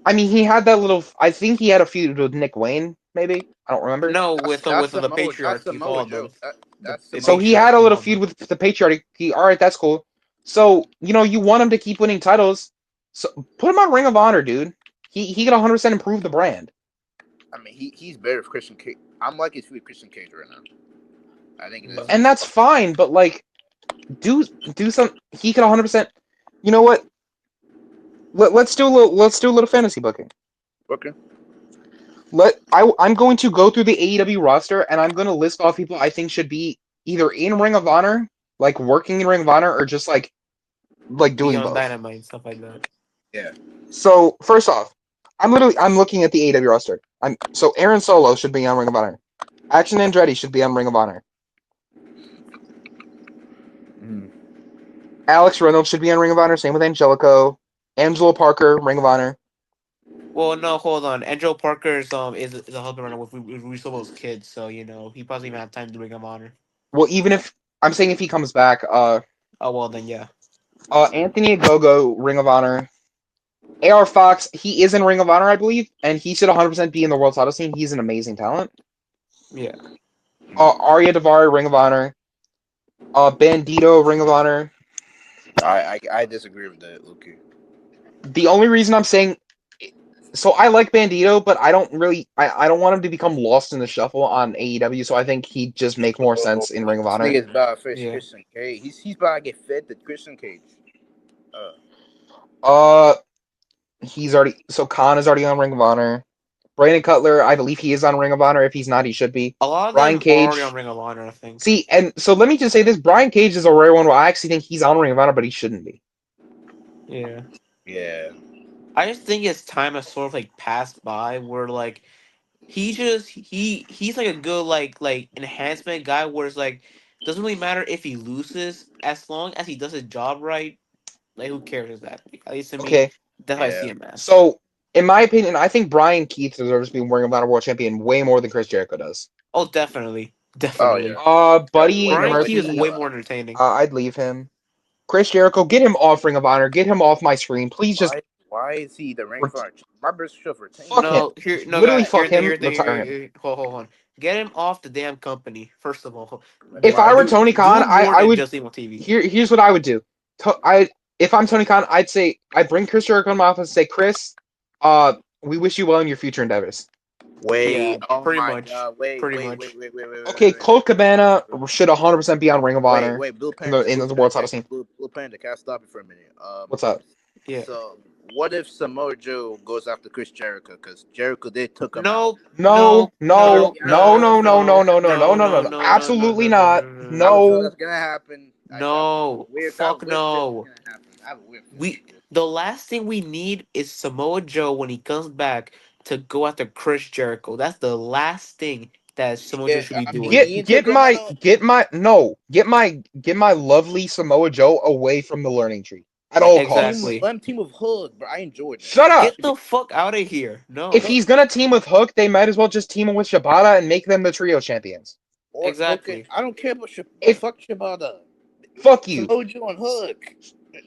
I mean, he had that little. I think he had a feud with Nick Wayne, maybe. I don't remember. No, with the patriarchy. So he had a little feud with the patriarchy. All right, that's cool. So you want him to keep winning titles. So put him on Ring of Honor, dude. He can 100% improve the brand. I mean, he's better with Christian Cage. I'm like his feud with Christian Cage right now. I think. And that's fine, but like, do some. He can 100%. You know what? Let's do a little fantasy booking. Okay. I'm going to go through the AEW roster and I'm going to list off people I think should be either in Ring of Honor, like working in Ring of Honor, or just like doing both. Dynamite and stuff like that. Yeah. So first off, I'm looking at the AEW roster. So Aaron Solo should be on Ring of Honor. Action Andretti should be on Ring of Honor. Alex Reynolds should be on Ring of Honor. Same with Angelico. Angelo Parker, Ring of Honor. Well, no, hold on. Angelo Parker's is a husband right now with Russell's kids, so he probably even have time to Ring of Honor. Well, even if I'm saying if he comes back, Oh well, then yeah. Anthony Ogogo, Ring of Honor. AR Fox, he is in Ring of Honor, I believe, and he should 100% be in the world title scene. He's an amazing talent. Yeah. Arya Davari, Ring of Honor. Bandito, Ring of Honor. I disagree with that, Loki. The only reason I'm saying, so I like Bandito, but I don't really, I don't want him to become lost in the shuffle on AEW. So I think he'd just make more sense in Ring of This Honor. nigga's about to face Yeah. Christian Cage. He's about to get fed to Christian Cage. Uh, he's already Khan is already on Ring of Honor. Brandon Cutler, I believe he is on Ring of Honor. If he's not, he should be. A lot of Brian them are already on Cage. Ring of Honor, I think. See, and so let me just say this: Brian Cage is a rare one where I actually think he's on Ring of Honor, but he shouldn't be. Yeah. Yeah. I just think his time has sort of like passed by where like he's like a good like enhancement guy where it's like doesn't really matter if he loses as long as he does his job right. Like who cares exactly? At least to me, Okay, that's how I see Yeah. him as. so in my opinion, I think Brian Keith deserves to be Ring of Honor World Champion way more than Chris Jericho does. Oh, definitely, Oh yeah. definitely. Yeah, Buddy way Brian more. Keith is Murphy, way more entertaining. I'd leave him. Chris Jericho, get him off Ring of Honor. Get him off my screen. Please just Why is he the ring ret- for my best should retain him? fuck him. No, here, no, Literally guy. fuck him. Here, the Retire here, him. hold on. Get him off the damn company. First of all, If Why? I were do Tony Khan, more I than would just Evil TV. here's what I would do. I if I'm Tony Khan, I'd say I'd bring Chris Jericho in my office and say, Chris, we wish you well in your future endeavors. Yeah, Wait, oh pretty my much, god, wait, pretty wait, wait, much. wait, wait, wait, Okay, wait, Colt Cabana should 100% be on Ring of Honor wait, Blue in the Panda, world title scene. Blue Panda, can I stop you for a minute? What's up? Yeah. So what if Samoa Joe goes after Chris Jericho? Because Jericho did took him out. No, No, no, no, no, no, no, no, no, no, no, no, no, no, no, no, no, no, no. no, no, no, Absolutely no, no, not. no, no, I have a no. feeling No. that's gonna happen. I have No, I have a fuck weird feeling it's no. gonna happen. I have a weird feeling. We the last thing we need is Samoa Joe when he comes back to go after Chris Jericho. That's the last thing that Samoa Joe Yeah, should be I mean, doing. he ain't took him out. Get my lovely Samoa Joe away from the learning tree at all costs. Exactly. Let him team with Hood, but I enjoyed that. Shut up. Get the fuck out of here. If No. he's gonna team with Hook, they might as well just team him with Shibata and make them the trio champions. Or okay, Exactly. I don't care about If fuck Shibata. fuck you, Samoa Joe and Hook.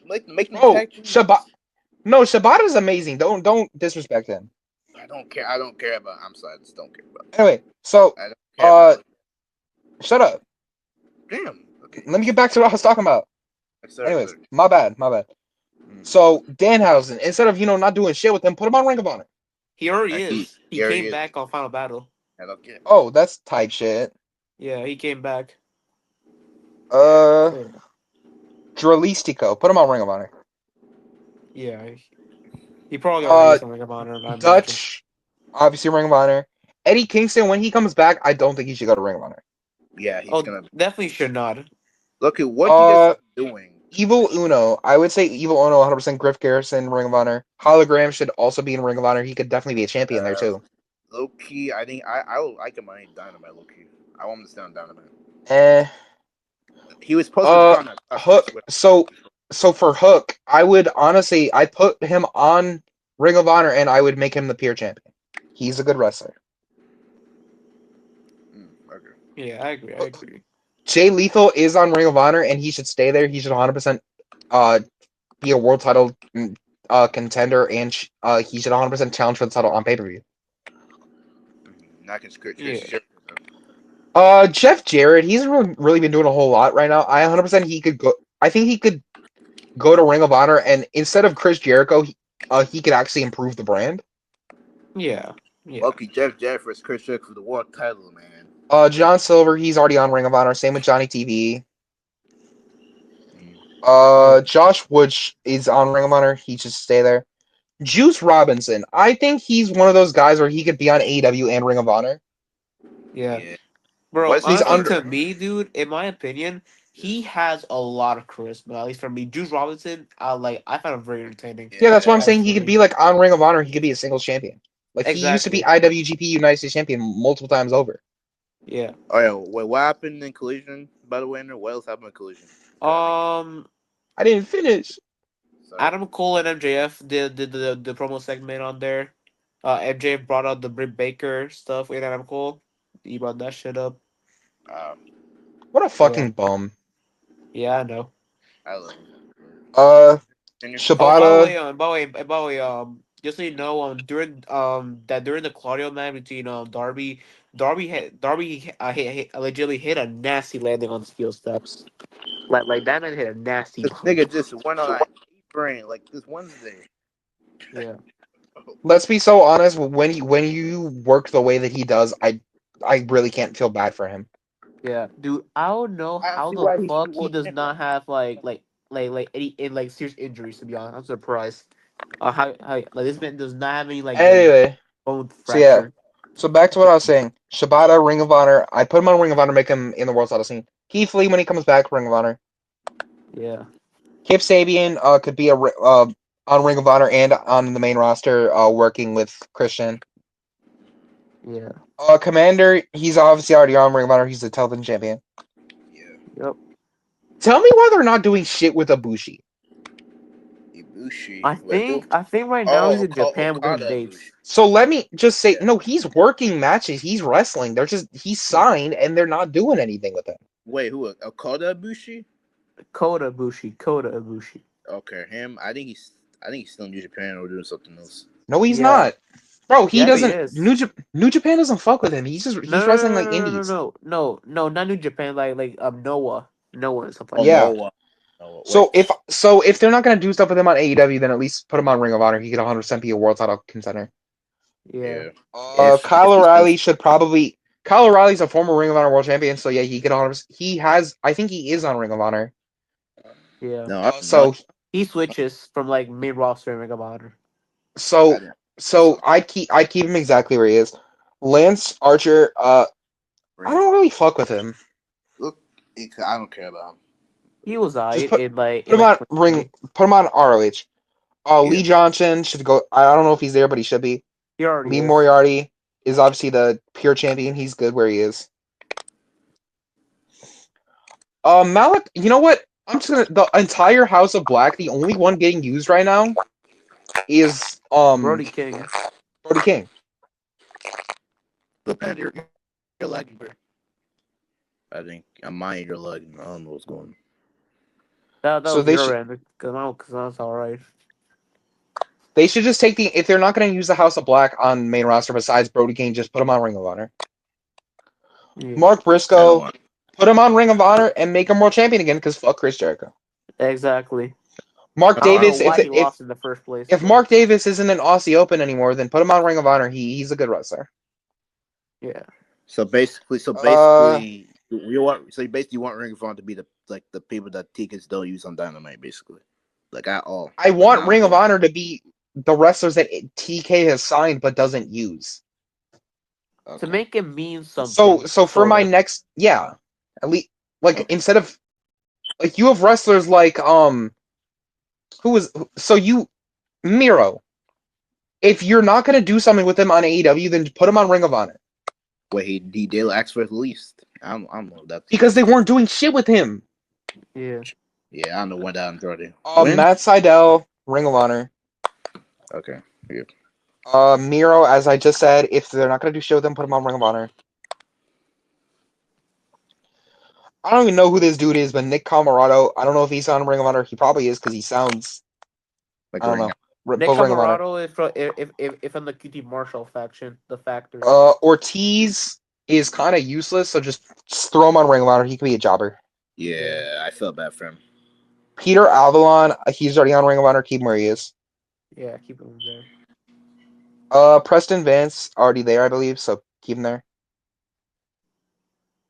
Make them bro, tag teams. Shibata's amazing. Don't disrespect him. I don't care. I don't care about. I'm sorry. I just don't care about. Anyway, so I don't care uh, about. shut up. Damn. Okay. Let me get back to what I was talking about. Sorry. Anyways, my bad, my bad. Mm. So Danhausen, instead of not doing shit with him, put him on Ring of Honor. He already is. He Here he came is. back on Final Battle. I don't care. Oh, that's tight shit. Yeah, he came back. Uh, Dralistico, put him on Ring of Honor. Yeah. He probably already is on Ring of Honor, I imagine. Dutch, obviously Ring of Honor. Eddie Kingston, when he comes back, I don't think he should go to Ring of Honor. Yeah, he's Oh, gonna definitely should not. look at what you guys doing. Evil Uno, I would say Evil Uno 100% Griff Garrison, Ring of Honor. Hologram should also be in Ring of Honor. He could definitely be a champion there too. Low key, I think I would like him on Dynamite. Low key, I want him to stay on Dynamite. Eh. He was supposed to come out. Hook. So for Hook, I'd put him on Ring of Honor and I would make him the peer champion. He's a good wrestler. Okay. Yeah, I agree. Jay Lethal is on Ring of Honor and he should stay there. He should 100% be a world title contender and he should 100% challenge for the title on pay-per-view. Not gonna screw Yeah. Jeff Jarrett, he's really been doing a whole lot right now. I 100% he could go. I think he could go to Ring of Honor and instead of Chris Jericho, he could actually improve the brand. Yeah. Yeah. Lucky Jeff Jarrett versus Chris Jericho for the world title, man. John Silver, he's already on Ring of Honor. Same with Johnny TV. Josh Woods is on Ring of Honor. He should stay there. Juice Robinson, I think he's one of those guys where he could be on AEW and Ring of Honor. Yeah. Bro, What's honestly, to me, dude, in my opinion, he has a lot of charisma. At least for me, Juice Robinson, I find him very entertaining. Yeah, that's why I'm saying he Actually. could be like on Ring of Honor. He could be a singles champion. Like he used to be Exactly. IWGP United States champion multiple times over. Yeah. Oh yeah. Wait, what happened in Collision? By the way, what else happened in Collision? I didn't finish. Sorry. Adam Cole and MJF did the promo segment on there. MJ brought out the Britt Baker stuff with Adam Cole. He brought that shit up. Um, What a Yeah, fucking bum. yeah, I know. I love him. Uh, Continue. Oh, by the Shibata. way, just so you know, during the Claudio match between Darby allegedly hit a nasty landing on steel steps. Like that man hit a nasty This punch. nigga just went on an brain like this Wednesday. Yeah, Let's be so honest. When you work the way that he does, I really can't feel bad for him. yeah, dude. I don't know I don't how see the why he should fuck he work does him. not have any serious injuries. To be honest, I'm surprised. How like this man does not have any Anyway, bone so yeah. fracture. So back to what I was saying. Shibata, Ring of Honor. I put him on Ring of Honor, make him in the world title scene. Keith Lee when he comes back, Ring of Honor. Yeah, Kip Sabian could be on Ring of Honor and on the main roster, working with Christian. yeah, Commander, he's obviously already on Ring of Honor. He's the television champion. Yeah, yep. Tell me why they're not doing shit with Ibushi. Ibushi. I Wait, who? think I think right now he's Oh, in Japan working Okada dates. Ibushi. So let me just say, Yeah. no, he's working matches. He's wrestling. He's signed, and they're not doing anything with him. Wait, who? Okada Ibushi? Kota Ibushi. Okay, him. I think he's still in New Japan or doing something else. No, he's Yeah, not. Bro, he yes, he doesn't. is. New Japan doesn't fuck with him. He's No, wrestling no, like no, no, no, indies. no, no, no, not New Japan. Noah and stuff Oh, like Yeah. that. Noah. Noah. Wait. So if they're not gonna do stuff with him on AEW, then at least put him on Ring of Honor. He could 100% be a world title contender. Yeah, Yeah. If Kyle he's still. O'Reilly should probably. Kyle O'Reilly's a former Ring of Honor world champion, so yeah, he could 100%. He has. I think he is on Ring of Honor. yeah. No, I don't know. So He switches from like mid roster and Ring of Honor. I so didn't. so I'd keep him exactly where he is. Lance Archer. I Ring of don't Honor. really fuck with him. Look, I don't care about him. He was Just alright put in like put in him like on 2020. ROH. Yeah. Lee Johnson should go. I don't know if he's there, but he should be. He already Lee is. Moriarty is obviously the pure champion. He's good where he is. Malik, you know what? I'm just gonna the entire House of Black. The only one getting used right now is Brody King. Brody King. Look, man, you're lagging, bro. I think on my end, you're lagging. I don't know what's going on. That So was they your should end. Cause that's alright. just take the if they're not gonna use the House of Black on main roster besides Brody King, just put him on Ring of Honor. Yeah, Mark I don't Briscoe, want. put him on Ring of Honor and make him world champion again because fuck Chris Jericho. exactly. Mark I don't know Davis, why he lost in the first place, if but Mark Davis isn't an Aussie Open anymore, then put him on Ring of Honor. He's a good wrestler. yeah. So Uh, basically, you want. So you basically want Ring of Honor to be the people that TKs don't use on Dynamite, basically, like at all. I Like want not Ring of important. Honor to be the wrestlers that TK has signed but doesn't use. To Okay. make it mean So something, so for sort my of. next at least like Okay. instead of like you have wrestlers like who is so you Miro. If you're not gonna do something with him on AEW, then put him on Ring of Honor Wait, he did ask for the least. I don't know if that's the because they case. weren't doing shit with him. Yeah. Yeah, I don't know when that Andrade. When? Matt Sydal, Ring of Honor. Okay. Yeah. Miro, as I just said, if they're not gonna do shit with him, put him on Ring of Honor. I don't even know who this dude is, but Nick Camarado. I don't know if he's on Ring of Honor. He probably is because he sounds. Like I don't ring. know. Nick But Ring of Honor. Camarado is from if I'm the QT Marshall faction, the Factory. Ortiz is kind of useless, so just throw him on Ring of Honor. He could be a jobber. Yeah. Yeah, I felt bad for him. Peter Avalon, he's already on Ring of Honor. Keep him where he is. Yeah, keep him there. Preston Vance already there, I believe, so keep him there.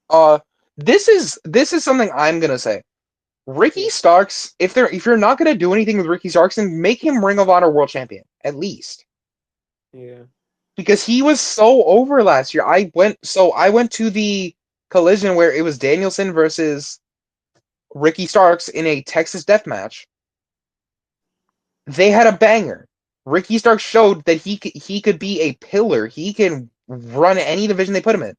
Uh, this is something I'm gonna say. Ricky Yeah. Starks, if you're not gonna do anything with Ricky Starks, then make him Ring of Honor World Champion at least. Yeah. Because he was so over last year. I went to the collision where it was Danielson versus Ricky Starks in a Texas death match. They had a banger. Ricky Starks showed that he could be a pillar. He can run any division they put him in.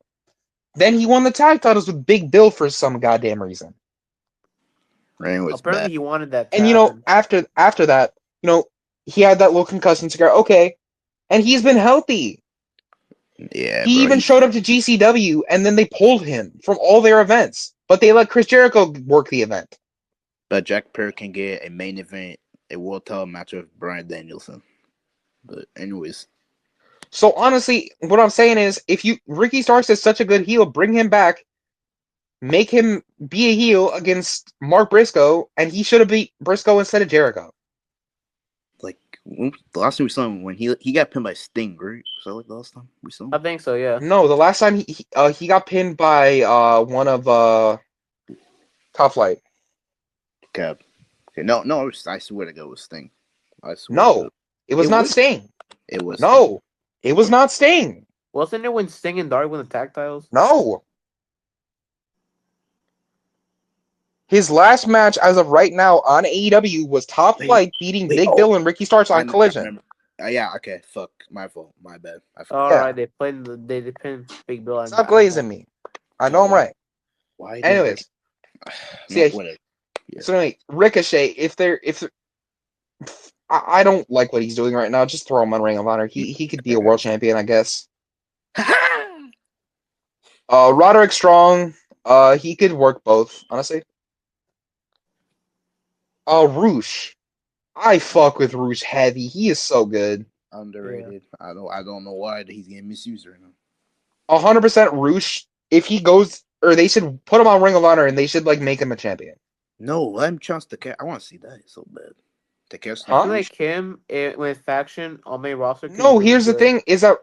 Then he won the tag titles with Big Bill for some goddamn reason. Ring was Apparently, bad. he wanted that to And happen. after that, he had that little concussion scare. Okay, and he's been healthy. Yeah, He bro. even showed up to GCW, and then they pulled him from all their events. But they let Chris Jericho work the event. But Jack Perry can get a main event, a world title match with Bryan Danielson. But anyways, So honestly, what I'm saying is, if Ricky Starks is such a good heel, bring him back, make him be a heel against Mark Briscoe, and he should have beat Briscoe instead of Jericho. like the last time we saw him when he got pinned by Sting, right? Was that like the last time we saw him? I think so. Yeah. No, the last time he got pinned by one of Top Flight. Okay. Okay. No, I swear to God, it was Sting. I swear to No, God. it was not Sting. It was Sting. No, it was not Sting. Wasn't it when Sting and Darby won the tag titles? No. His last match as of right now on AEW was Top Flight beating Wait, Big Bill and Ricky Starks on I Collision. remember. Yeah, okay. Fuck. My fault. My bad. I forgot. All Yeah. right, they played they pinned Big Bill. Stop glazing me. I know I'm right. Why? Anyways, No, see, whatever. Yeah. so anyway, Ricochet, if I don't like what he's doing right now, just throw him on Ring of Honor. He could be a world champion, I guess. Roderick Strong, he could work both, honestly. Roosh. I fuck with Roosh heavy. He is so good. Underrated. I don't know why he's getting misused right now. 100% Roosh. If he goes, or they should put him on Ring of Honor and they should like make him a champion. No, let him chance the cat. I want to see that so bad. The cat. I feel like him with faction on main roster. could No, be really here's the good. thing: is that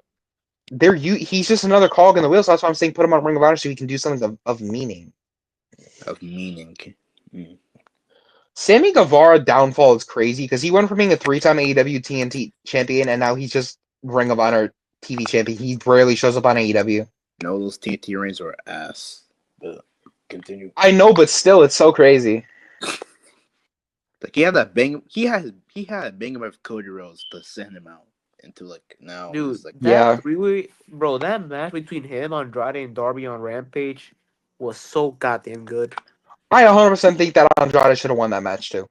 he's just another cog in the wheel. So that's why I'm saying put him on Ring of Honor so he can do something of meaning. Of meaning. Sammy Guevara downfall is crazy because he went from being a 3-time AEW TNT champion and now he's just Ring of Honor TV champion. He rarely shows up on AEW. No, those TNT reigns are ass. But continue. I know, but still, it's so crazy. Like he had that bang. He had a bang with Cody Rhodes to send him out into like now. Dude, It's like that Yeah. three-way, bro, that match between him, Andrade, and Darby on Rampage was so goddamn good. I 100% think that Andrade should have won that match too.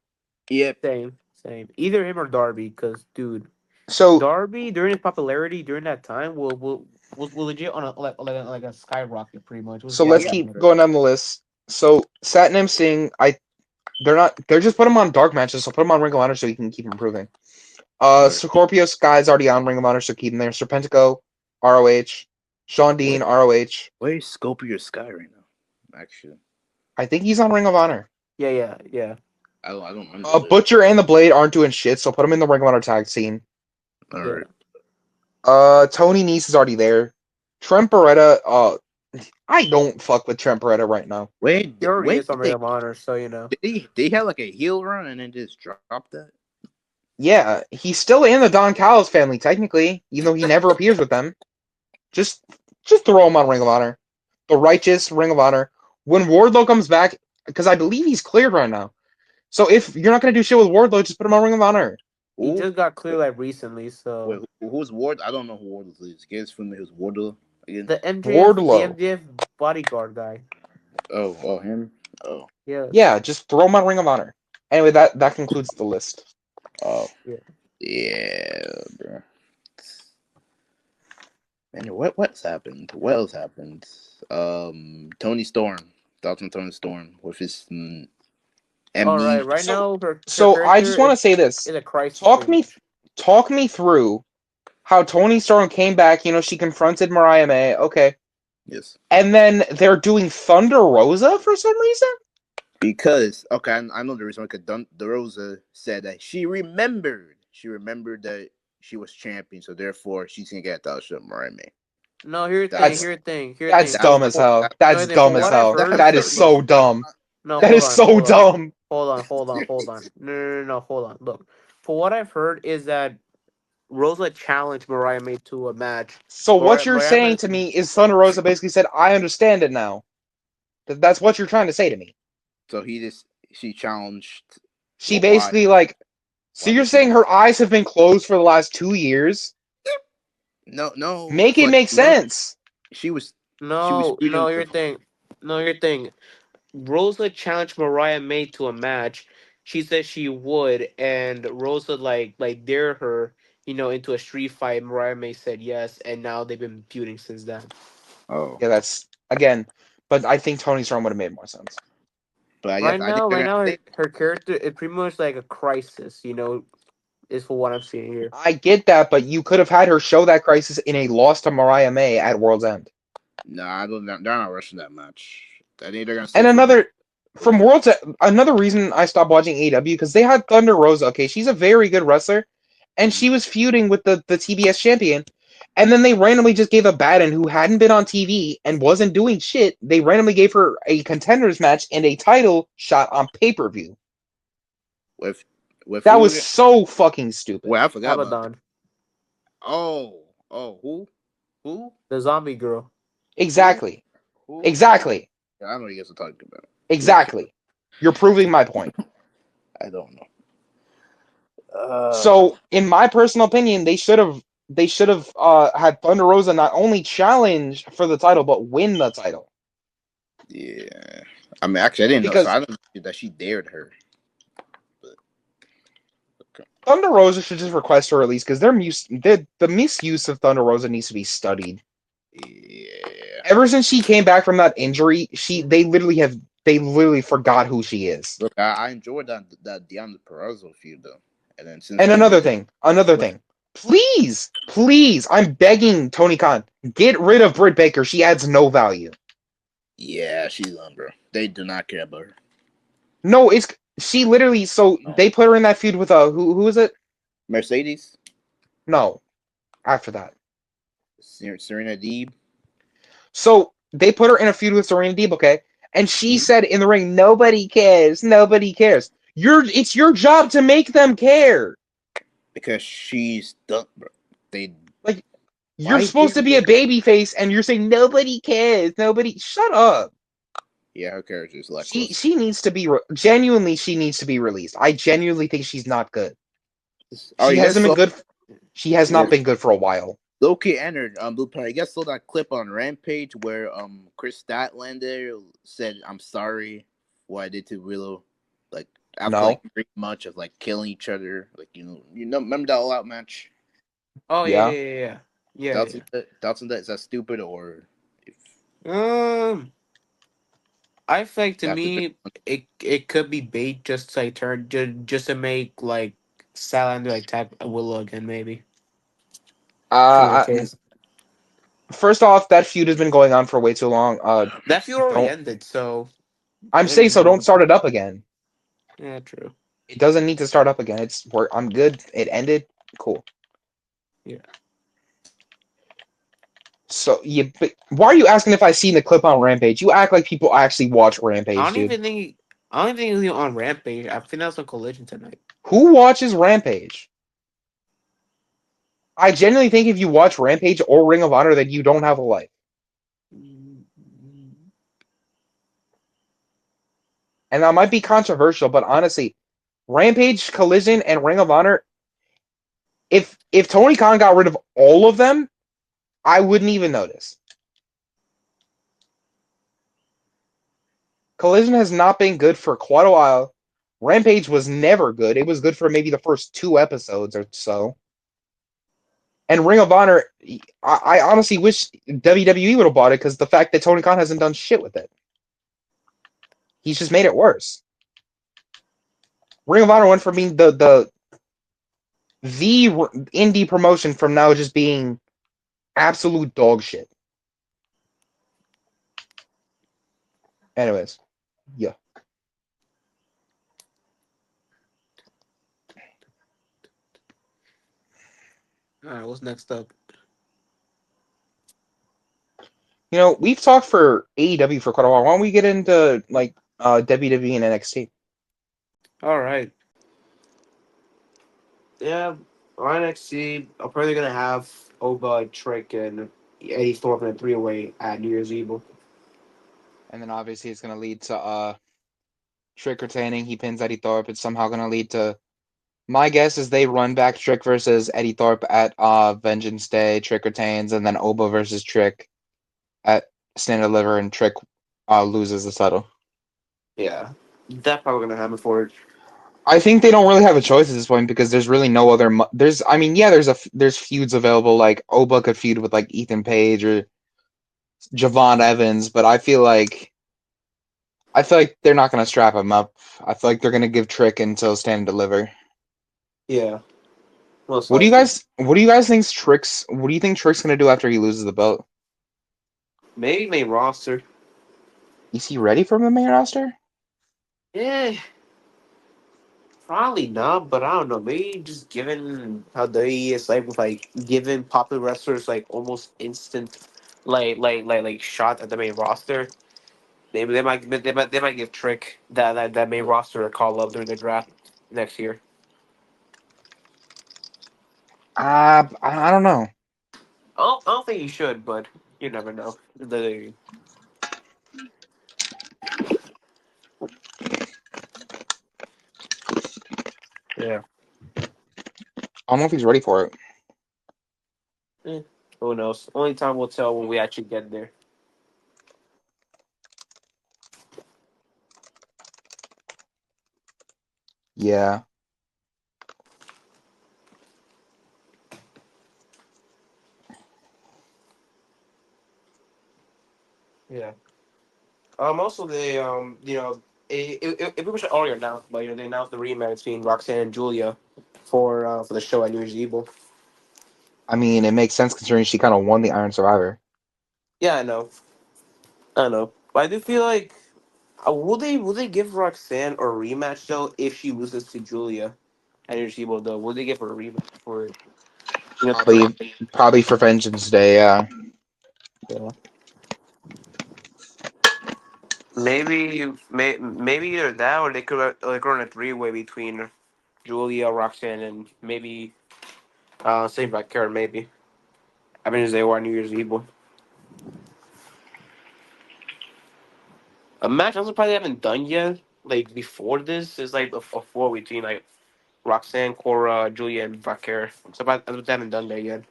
yeah. Same. Either him or Darby, because dude, So Darby during his popularity during that time was legit on like a skyrocket pretty much. Was let's getting keep better. going down the list. So Satnam Singh, they're just put him on dark matches, so put him on Ring of Honor so he can keep improving. Right. Scorpio Sky's already on Ring of Honor, so keep him there. Serpentico, ROH. Sean Dean, ROH. Where's Scorpio Sky right now? Actually, I think he's on Ring of Honor. Yeah. I don't remember. Butcher and the Blade aren't doing shit, so put them in the Ring of Honor tag scene. All Yeah. right. Tony Nese is already there. Trent Beretta, I don't fuck with Trent Beretta right now. Wait, He already wait. is on Ring of Honor, so you know. Did they have like a heel run and then just drop that? Yeah, he's still in the Don Callis family, technically, even though he never appears with them. Just throw him on Ring of Honor. The Righteous, Ring of Honor. When Wardlow comes back, because I believe he's cleared right now. So if you're not going to do shit with Wardlow, just put him on Ring of Honor. He Ooh. just got clear like recently, so Wait, who's Ward? I don't know who Wardlow is. Guys from who's Wardlow again? the MJF, Wardlow. the MJF bodyguard guy. Oh, him. Oh, Yeah. Yeah, just throw him on Ring of Honor. Anyway, that concludes the list. oh, Yeah. yeah, bro. Man, what's happened? What else happened? Tony Storm. Thoughts on Tony Storm with his All right, amnesia. right now her So I just want to character say this. is a crisis. Talk pretty much. talk me through how Tony Storm came back. You know, she confronted Mariah May. Okay, Yes. and then they're doing Thunder Rosa for some reason. Because I know the reason. Because DeRosa said that she remembered that she was champion, so therefore she's gonna get that shit Mariah May. No, here's the That's- thing. That's dumb as hell. That's No, dumb from as what I've hell. heard- That is so dumb. No, That hold is on, so hold on. dumb. Hold on. No, hold on. Look, for what I've heard is that Rosa challenged Mariah May to a match. So what you're Mariah saying May- to me is Thunder Rosa basically said, "I understand it now." That's what you're trying to say to me. So she challenged. She Why? basically like. So Why you're did she- saying her eyes have been closed for the last 2 years? No. Make it make sense. She was. No, reading your thing. No, your thing. Rosa challenged Mariah May to a match. She said she would, and Rosa like dare her into a street fight. Mariah May said yes, and now they've been feuding since then. Oh, Yeah, that's again. But I think Tony Storm would have made more sense. but I guess Right I think now, they're right gonna now, stay. her character is pretty much like a crisis. Is for what I'm seeing here. I get that, but you could have had her show that crisis in a loss to Mariah May at World's End. No, I don't. They're not rushing that match. I think they're gonna stay And for a bit. another reason I stopped watching AEW because they had Thunder Rosa. Okay, she's a very good wrestler, and she was feuding with the TBS champion. And then they randomly just gave a Batten who hadn't been on TV and wasn't doing shit. They randomly gave her a contenders match and a title shot on pay-per-view. With That who was again? so fucking stupid. Wait, I forgot about that. Abaddon, Who? Who? the zombie girl. Who? Exactly. Who? Exactly. Yeah, I know what you guys are talking about. Exactly. You're proving my point. I don't know. So, in my personal opinion, they should have had Thunder Rosa not only challenge for the title but win the title Yeah. I mean, actually, I didn't know. So because I didn't know that she dared her. But okay. Thunder Rosa should just request her release because the misuse of Thunder Rosa needs to be studied. Yeah. Ever since she came back from that injury, they literally forgot who she is. Look, I enjoyed that Deanna Perrazzo feud though, and then since And then they another what? thing, please, I'm begging Tony Khan, get rid of Britt Baker. She adds no value. Yeah, she's on, bro. They do not care about her. No, it's she literally. So No. they put her in that feud with who is it? Mercedes, No, after that. Serena Deeb. So they put her in a feud with Serena Deeb, okay? And she Mhm. said in the ring, nobody cares, nobody cares. It's your job to make them care. Because she's done, bro. They Like you're why supposed can't to be they? a baby face, and you're saying nobody cares, nobody. Shut up. Yeah, her character is She lackluster. she needs to be genuinely she needs to be released. I genuinely think she's not good. Oh, She you guys hasn't been saw good. She has where not been good for a while. Loki entered Blue Planet. You guys saw that clip on Rampage where Chris Statlander said, "I'm sorry for what I did to Willow." Like after like No. 3 months of like killing each other, like remember that all out match? Oh yeah, Yeah. yeah, yeah, yeah, yeah, Thoughts yeah. on that? Thoughts on that? Is that stupid or if I feel like to that's the me, it could be bait just to like just to make like Salander like tag Willow again, maybe. Could be the case. First off, that feud has been going on for way too long. That feud already Don't. ended, so I'm saying so. Don't start it up again. yeah, true. It doesn't need to start up again. I'm good. It ended. Cool. Yeah. So but why are you asking if I seen the clip on Rampage? You act like people actually watch I Rampage, don't dude. even think I don't even think he's on Rampage. I think that's on Collision tonight. Who watches Rampage? I genuinely think if you watch Rampage or Ring of Honor, then you don't have a life. And that might be controversial, but honestly, Rampage, Collision, and Ring of Honor, if Tony Khan got rid of all of them, I wouldn't even notice. Collision has not been good for quite a while. Rampage was never good. It was good for maybe the first 2 episodes or so. And Ring of Honor, I honestly wish WWE would have bought it because the fact that Tony Khan hasn't done shit with it. He's just made it worse. Ring of Honor went from being the indie promotion from now just being absolute dog shit. Anyways, yeah. All right, what's next up? We've talked for AEW for quite a while. Why don't we get into like WWE and NXT? All right. Yeah, on NXT, I'm probably gonna have Oba, Trick, and Eddie Thorpe in a three-way at New Year's Evil. And then obviously it's gonna lead to Trick retaining. He pins Eddie Thorpe. It's somehow gonna lead to my guess is they run back Trick versus Eddie Thorpe at Vengeance Day. Trick retains, and then Oba versus Trick at Stand and Deliver, and Trick loses the title. Yeah, that's probably gonna happen for it. I think they don't really have a choice at this point because there's really no other. There's, I mean, yeah, there's feuds available. Like Oba could feud with like Ethan Page or Javon Evans, but I feel like they're not gonna strap him up. I feel like they're gonna give Trick until Stand and Deliver. Yeah, most What do you likely. guys? What do you guys think Trick's? What do you think Trick's gonna do after he loses the belt? Maybe main roster. Is he ready for the main roster? Yeah, probably not, but I don't know. Maybe just given how they is like with like giving popular wrestlers like almost instant, like shot at the main roster. Maybe they might give Trick that main roster a call up during the draft next year. I don't know. I don't think he should, but you never know. Yeah. I don't know if he's ready for it. Eh, who knows? Only time will tell when we actually get there. Yeah. Yeah. Also, they it was already announced, but they announced the rematch between Roxanne and Julia for the show at New Year's Evil. I mean, it makes sense considering she kind of won the Iron Survivor. Yeah, I know, but I do feel like will they give Roxanne a rematch though if she loses to Julia at New Year's Evil though? Will they give her a rematch for Probably, probably for Vengeance Day. Yeah. yeah. Maybe either that or they could like run a three-way between Julia, Roxanne, and maybe Saint Karen maybe. I mean, they were New Year's Evil. A match I'm surprised they haven't done yet. Like before this is like a four between like Roxanne, Cora, Julia, and Vaquer. I'm surprised they haven't done that yet.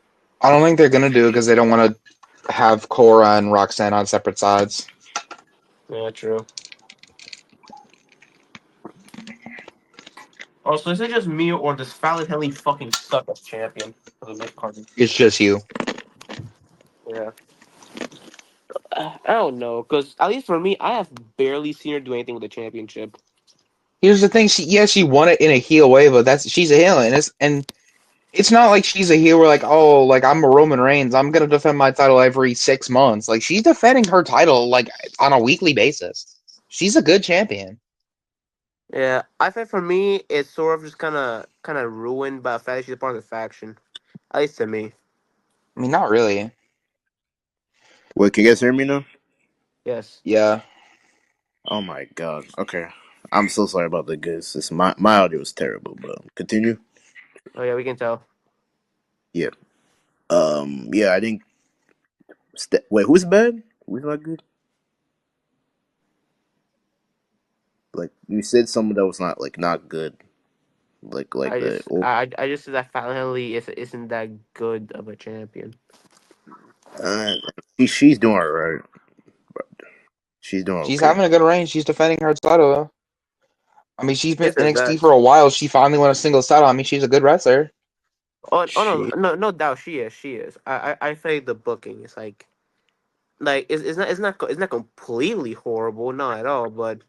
I don't think they're gonna do it because they don't want to have Cora and Roxanne on separate sides. Yeah, true. Also, is it just me or does Fallon Henley fucking suck as champion for the mid card? It's just you. Yeah. I don't know, because at least for me, I have barely seen her do anything with the championship. Here's the thing: she won it in a heel way, but she's a heel, and it's not like she's a heel. Where like, oh, like I'm a Roman Reigns, I'm gonna defend my title every 6 months. Like she's defending her title like on a weekly basis. She's a good champion. Yeah, I think for me, it's sort of just kind of ruined by the fact that she's a part of the faction. At least to me. I mean, not really. Wait, can you guys hear me now? Yes. Yeah, Oh my god. Okay. I'm so sorry about the goods. This my audio is terrible, but continue. Oh yeah, we can tell. Yeah. Yeah, I think wait, who's bad? Who's not good? Like you said someone that was not like not good. Like I the just I just said that Fallon Henley isn't that good of a champion. uh she's doing alright. She's doing she's okay. having a good reign. She's defending her title. I mean, she's been Yes, in it NXT for does. a while. She finally won a singles title. I mean, she's a good wrestler. Oh no She no doubt she is. I say the booking is like it's not completely horrible, not at all, but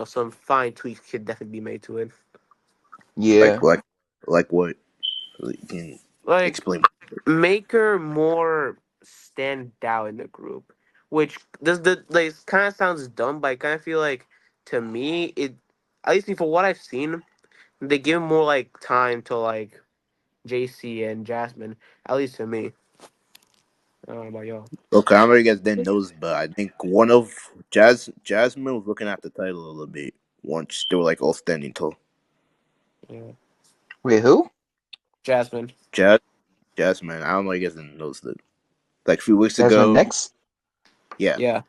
some fine tweaks could definitely be made to it. Yeah. like what? You can Like explain. make her more stand out in the group, which does the like kind of sounds dumb, but I kind of feel like to me it at least for what I've seen, they give more like time to like JC and Jasmine. At least to me. I don't know about y'all. Okay, I don't know you guys didn't notice, but I think one of Jasmine was looking at the title a little bit once they were like all standing tall. Yeah. Wait, who? Jasmine. Jazz Jasmine, I don't know you guys didn't notice that. Like a few weeks Desmond ago, Nix? yeah. Yeah.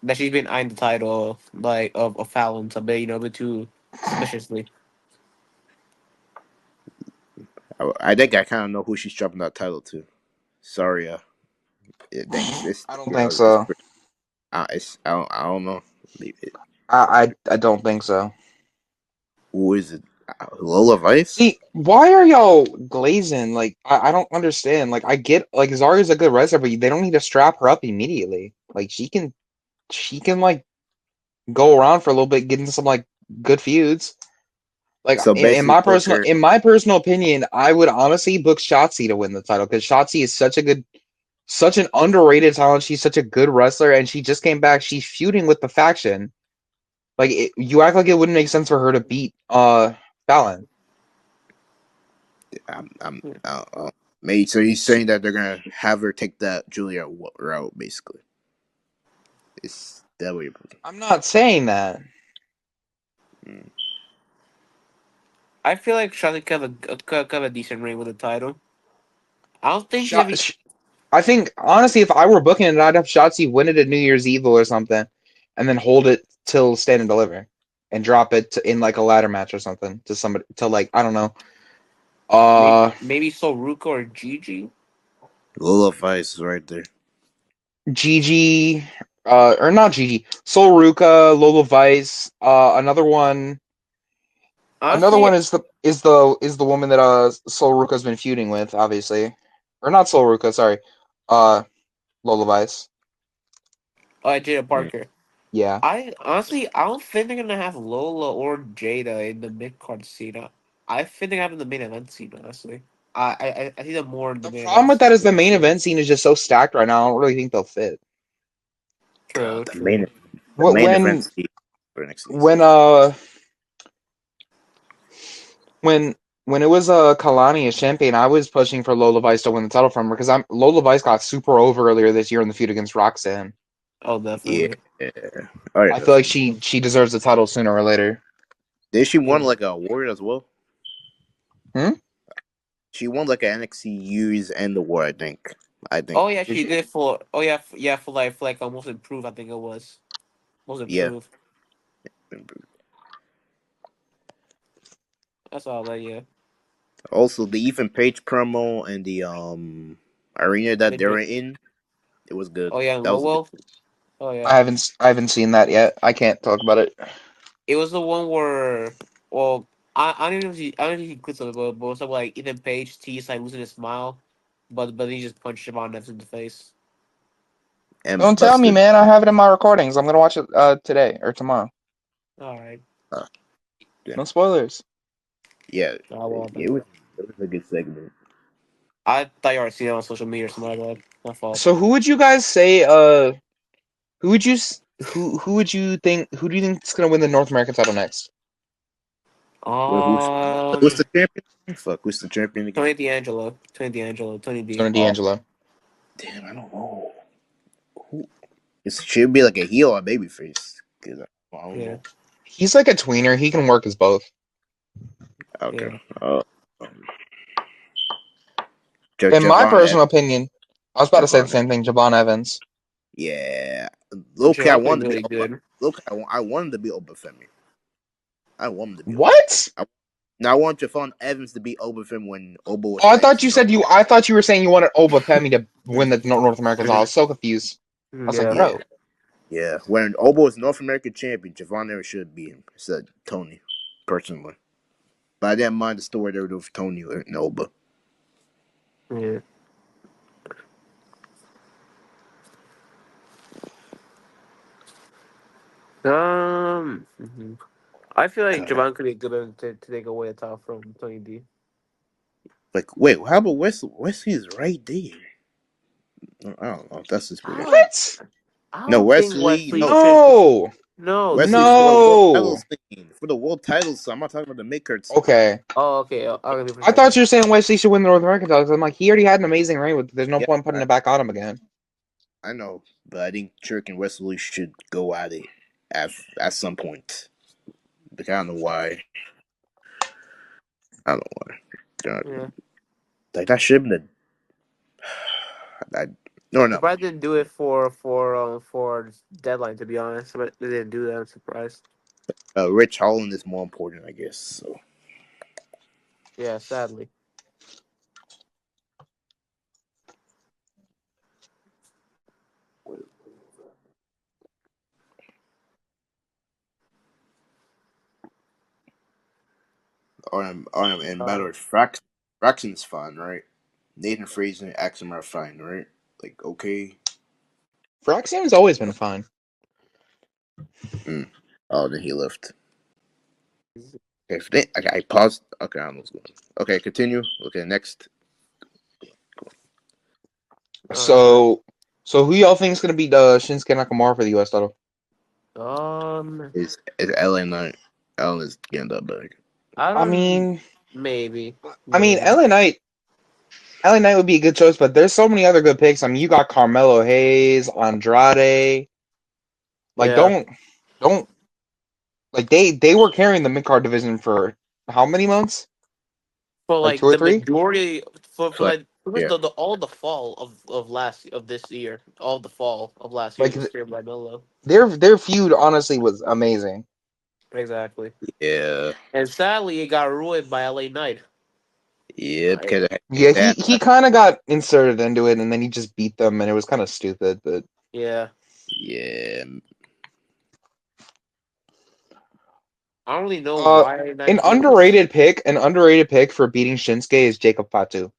That she's been eyeing the title like of Fallon's a bit, a bit too suspiciously. I think I kind of know who she's dropping that title to. Sorry, dang, I don't think so. I don't know. Leave it. I don't think so. Who is it? Lola Vice? See, why are y'all glazing? Like, I don't understand. Like, I get like Zarya's a good wrestler, but they don't need to strap her up immediately. Like, she can like go around for a little bit, get into some like good feuds. Like So in basically, my book personal her. in my personal opinion, I would honestly book Shotzi to win the title because Shotzi is such an underrated talent. She's such a good wrestler, and she just came back. She's feuding with the faction. Like you act like it wouldn't make sense for her to beat Fallon. Yeah. Mate, so you're saying that they're gonna have her take that Julia route, basically? Is that what you're putting? I'm not saying that. Mm. I feel like Charlotte could have a decent reign with the title. I don't think she's Shot, ever. I think honestly, if I were booking it, I'd have Shotzi win it at New Year's Evil or something, and then hold it till Stand and Deliver, and drop it in like a ladder match or something to somebody to like I don't know. Uh, Maybe Soruka or Gigi. Lola Vice is right there. Gigi, or not Gigi, Sol Ruka, Lola Vice. Another Honestly, one is the woman that Sol Ruka's been feuding with, obviously, or not Sol Ruka, sorry, uh, Lola Vice. Jada Mm. Parker. Yeah. I don't think they're gonna have Lola or Jada in the mid card scene. I think they're having the main event scene. Honestly, I see them more in the The main problem event with that scene. is the main event scene is just so stacked right now. I don't really think they'll fit. True, The true. main event When Steve for next season. when uh when when it was Kalani as champion, I was pushing for Lola Vice to win the title from her because I'm Lola Vice got super over earlier this year in the feud against Roxanne. Oh, Yeah. definitely. Oh yeah, I feel like definitely. she deserves the title sooner or later. Did she won Yeah. like a award as well? Hmm? She won like an NXT U's and the award, I think. I think. Oh yeah, Did she she? did for. Oh yeah, yeah, for like almost improved. I think it was most Yeah. improved. That's all. Like yeah. Also, the Ethan Page promo and the arena that they were Midget. in, it was good. Oh yeah, and That was a good. Lowell. Oh yeah. I haven't seen that yet. I can't talk about it. It was the one where, well, I don't know if you, I don't know if you clicked on it, but it was something like Ethan Page teased like losing his smile, but he just punched Siobhan Evans in the face. And Don't tell me, busted. man. I have it in my recordings. I'm gonna watch it today or tomorrow. All right, Uh, yeah, No spoilers. yeah, I will then. it was a good segment. I thought you already seen it on social media or something like that. My fault. So who would you guys say who would you who would you think who do you think is gonna win the North American title next? Wait, who's the champion? Fuck, who's the champion again? Tony D. Tony Oh, D'Angelo. damn, I don't know. Who? It should be like a heel or babyface. Cause I don't Yeah, know. He's like a tweener. He can work as both. Okay. yeah. Um, In my Javon personal Evans. opinion, I was about to say the Javon Evans. same thing. Javon Evans. Yeah. Loki, I Javon could be wanted to be really good. Loki, I wanted to be Obafemi. I want him to be Obafemi. What? Now I want Javon Evans to be Obafemi when Oba was Oh, I thought actually you North said you. American. I thought you were saying you wanted Obafemi to win the North American title. I was so confused. I was like, Yeah, Yeah, bro. yeah. When Oba was North American champion, Javon Evans should be him instead of Tony, personally. But I didn't mind the story they were doing for Tony and Oba. yeah. Mhm. I feel like God, Javon could be good to take away the title from Tony D. like, wait, how about Wesley? Wesley's right there. I don't know if that's his I prediction. don't. What? I No, don't think Wesley. Wesley No, should. No. No, Wesley's because for the world No. titles scene. For the world titles, so I'm not talking about the mid card scene. Okay. oh, okay. I'll give you for a I thought second. you were saying Wesley should win the North American title. 'Cause I'm like, he already had an amazing reign with. There's no Yeah, point putting it back on him again. I know, but I think Chirk and Wesley should go at it at some point. Like, I don't know why. I don't know why. Yeah, Like that should have been the. I, no, they no. probably didn't do it for deadline. To be honest, but they didn't do that. I'm surprised. Rich Holland is more important, I guess. So Yeah, sadly. and by the Uh, way, Fraxon's fine, right? Nathan Fraser and Axel are fine, right? Like okay. Fraxine's always been fine. Mm. Oh, then he left. Okay, okay, I paused. Okay, I don't know what's going on. Okay, continue. Okay, next uh, So who y'all think is gonna beat Shinsuke Nakamura for the U.S. title? um, is LA Knight. Allen is getting that bag. I I don't. mean, Maybe. I mean, Maybe. LA Knight would be a good choice, but there's so many other good picks. I mean, you got Carmelo Hayes, Andrade. Like, Yeah. don't like they were carrying the mid card division for how many months? For Like two like or the three? majority, for Like like pretty yeah, much the all the fall of this year, all the fall of last year Like was carried by Melo. their feud honestly was amazing. Exactly. yeah, And sadly, it got ruined by LA Knight. yeah. I, Because Yeah, they had he kind of got inserted into it, and then he just beat them, and it was kind of stupid. But yeah. yeah, I don't really know uh, why Knight did this. an underrated pick for beating Shinsuke is Jacob Fatu.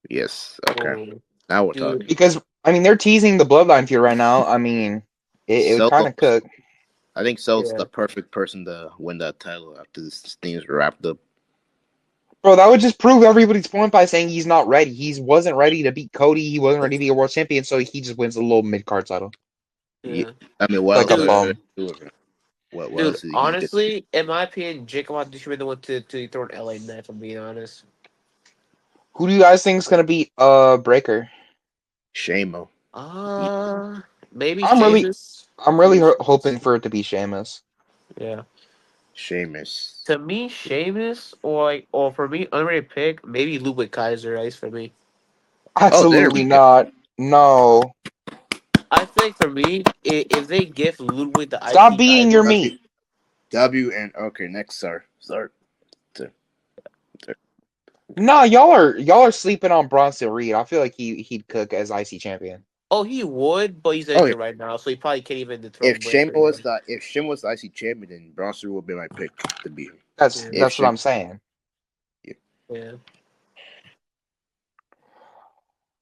yes. Okay, Oh, now we're dude. talking. Because I mean they're teasing the bloodline feud right now. I mean it would kind Solo, of cook. I think Solo's Yeah. the perfect person to win that title after this thing's wrapped up. Bro, that would just prove everybody's point by saying he's not ready. He wasn't ready to beat Cody. He wasn't ready to be a world champion, so he just wins a little mid card title. Yeah. Yeah. I mean, what Like else a are you Dude. gonna bum. do with him? What Dude, else did he get? honestly, in my opinion, Jacob Wade should be the one to throw an LA Knight, if I'm being honest. Who do you guys think is gonna beat Breaker? Shamo. Uh, maybe I'm really Sheamus. I'm really Maybe Sheamus. hoping for it to be Sheamus. Yeah. Sheamus. To me, Sheamus or for me, underrated pick, maybe Ludwig Kaiser ice for me. Oh, there we Absolutely go. not. No. I think for me, if they give Ludwig the Stop IC beating your title, W, meat. W and okay, next sir. Start. No, y'all are sleeping on Bronson Reed. I feel like he'd cook as IC champion. oh, he would, but he's Oh yeah. injured right now, so he probably can't even dethrone Breaker. If Shim was the IC champion, then Bronson would be my pick to beat him. That's Yeah. If that's what Shim, I'm saying. yeah. Yeah.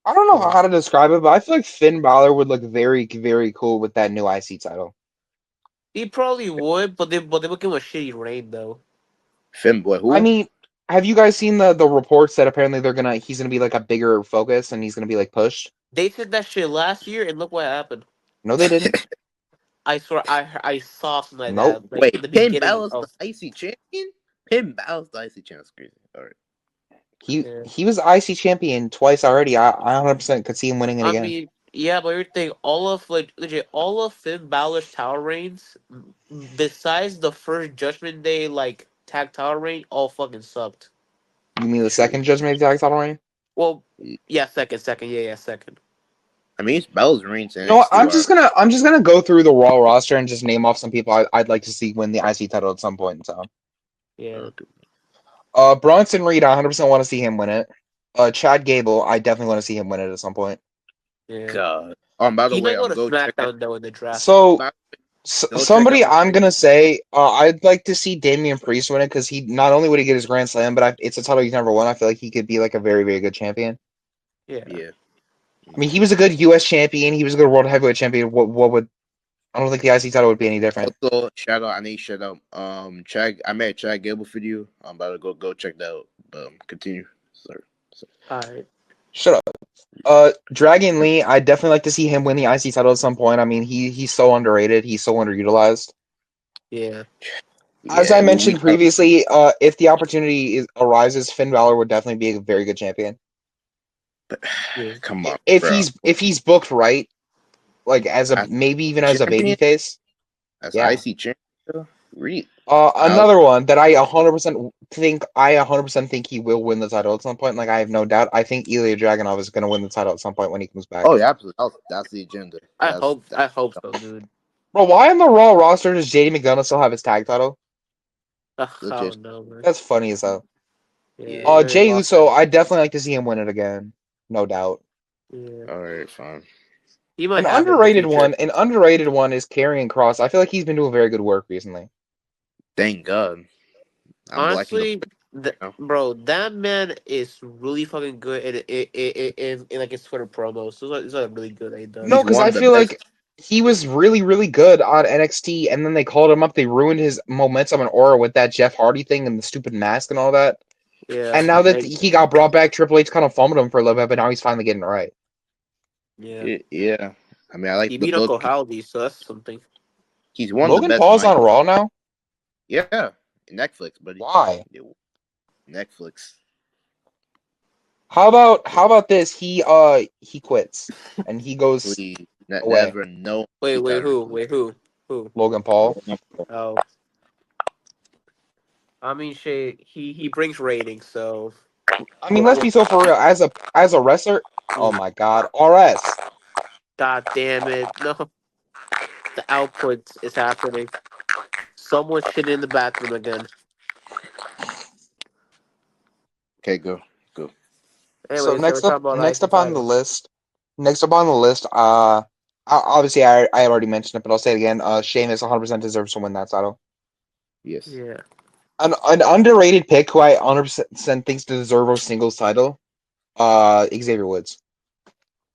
I don't know Yeah. how to describe it, but I feel like Finn Balor would look very, very cool with that new IC title. He probably would, but they would give him a shitty reign though. Finn boy I who? mean, have you guys seen the reports that apparently he's gonna be like a bigger focus and he's gonna be like pushed? They said that shit last year, and look what happened. No, they didn't. I swear, I saw something like Nope. that, like in Wait, the Finn beginning Balor's the of. IC champion? Finn Balor's the IC champion. That's crazy. All right. He Yeah. he was IC champion twice already. I 100% could see him winning it I again. mean, yeah, but everything, all of like legit, all of Finn Balor's tower reigns, besides the first Judgment Day like tag tower reign, all fucking sucked. You mean the True. second Judgment Day Tag title reign? Well, yeah, second, yeah, second. I mean, it's Balor's reigns in You know what? NXT are I'm just gonna go through the Raw roster and just name off some people I'd like to see win the IC title at some point in time. Yeah, okay. Bronson Reed, I 100% want to see him win it. Chad Gable, I definitely want to see him win it at some point. yeah. God. By the He way, might go to go check out. SmackDown though in the draft. So By, go check somebody out I'm my. gonna say, I'd like to see Damian Priest win it because he not only would he get his Grand Slam, but it's a title he's never won. I feel like he could be like a very, very good champion. Yeah, Yeah. I mean, he was a good U.S. champion. He was a good World Heavyweight champion. What would I don't think the IC title would be any different. Also, shout out. I need shout out. Chad. I made a Chad Gable video. I'm about to go check that out. Continue. Sorry. all right. Shut up. Dragon Lee, I'd definitely like to see him win the IC title at some point. I mean, he's so underrated. He's so underutilized. Yeah, As Yeah, I we mentioned previously, if the opportunity arises, Finn Balor would definitely be a very good champion. yeah, come on, If bro. he's booked right, like as a As maybe even as a champion, babyface. as Yeah. IC champion, read. Another one that I 100% think he will win the title at some point. Like I have no doubt. I think Ilya Dragunov is going to win the title at some point when he comes back. Oh yeah, absolutely. That's the agenda. I hope so, dude. Bro, why on the Raw roster does JD McDonough still have his tag title? Ugh, I legit. don't know, man. That's funny as hell. Yeah, Yeah. they Jay lost Uso, that. I'd definitely like to see him win it again. No doubt. Yeah, All right, fine. he might have it in the future. An underrated one is Karrion Cross. I feel like he's been doing very good work recently. Thank God. I'm liking the Honestly, know? Bro, that man is really fucking good in like his Twitter promos. So it's like really good that he No, does. He's because one I of the feel best. like he was really, really good on NXT, and then they called him up. They ruined his momentum and aura with that Jeff Hardy thing and the stupid mask and all that. Yeah, And now that like, he got brought back, Triple H kind of fumbled him for a little bit, but now he's finally getting it right. yeah. Yeah. I mean, I like He the beat Uncle book. Howdy, so that's something. He's one of the Logan best Paul's on minds. Raw now. Yeah, Netflix, buddy. Why? Netflix. How about this? He quits and he goes Please, away. never. No, Wait, keep wait, that. who? Wait, who? Who? Logan Paul. Oh, I mean, shit. He brings ratings, so. I mean, let's be so for real. As a wrestler, oh my God, RS. God damn it! No, the output is happening. Someone shit in the bathroom again. Okay, go. So Anyway, so we're talking about next IC up on the title. list, obviously I already mentioned it, but I'll say it again. Sheamus 100% deserves to win that title. Yes. Yeah. An underrated pick who I 100% thinks to deserve a singles title. Xavier Woods.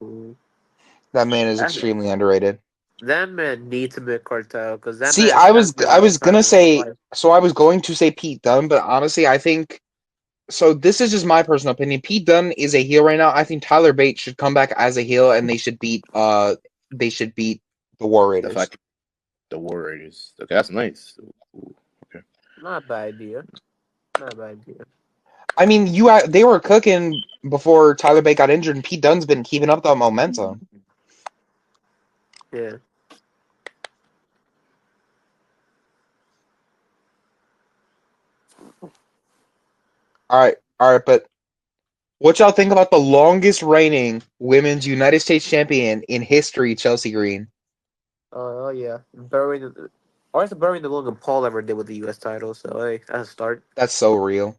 Mm. That man is That, extremely underrated. that man needs a mid cartel because that See, man has been I all was time gonna in real say life. so I was going to say Pete Dunne, but honestly, I think so. This is just my personal opinion. Pete Dunne is a heel right now. I think Tyler Bate should come back as a heel, and they should beat the War The Raiders. fact the Warriors. Okay, that's nice. Ooh, okay. Not a bad idea. Not a bad idea. I mean, they were cooking before Tyler Bate got injured, and Pete Dunne's been keeping up that momentum. Yeah. All right, but what y'all think about the longest reigning women's United States champion in history, Chelsea Green? Oh yeah. Or it's burying the Logan Paul ever did with the U.S. title. So hey, that's a start. That's so real.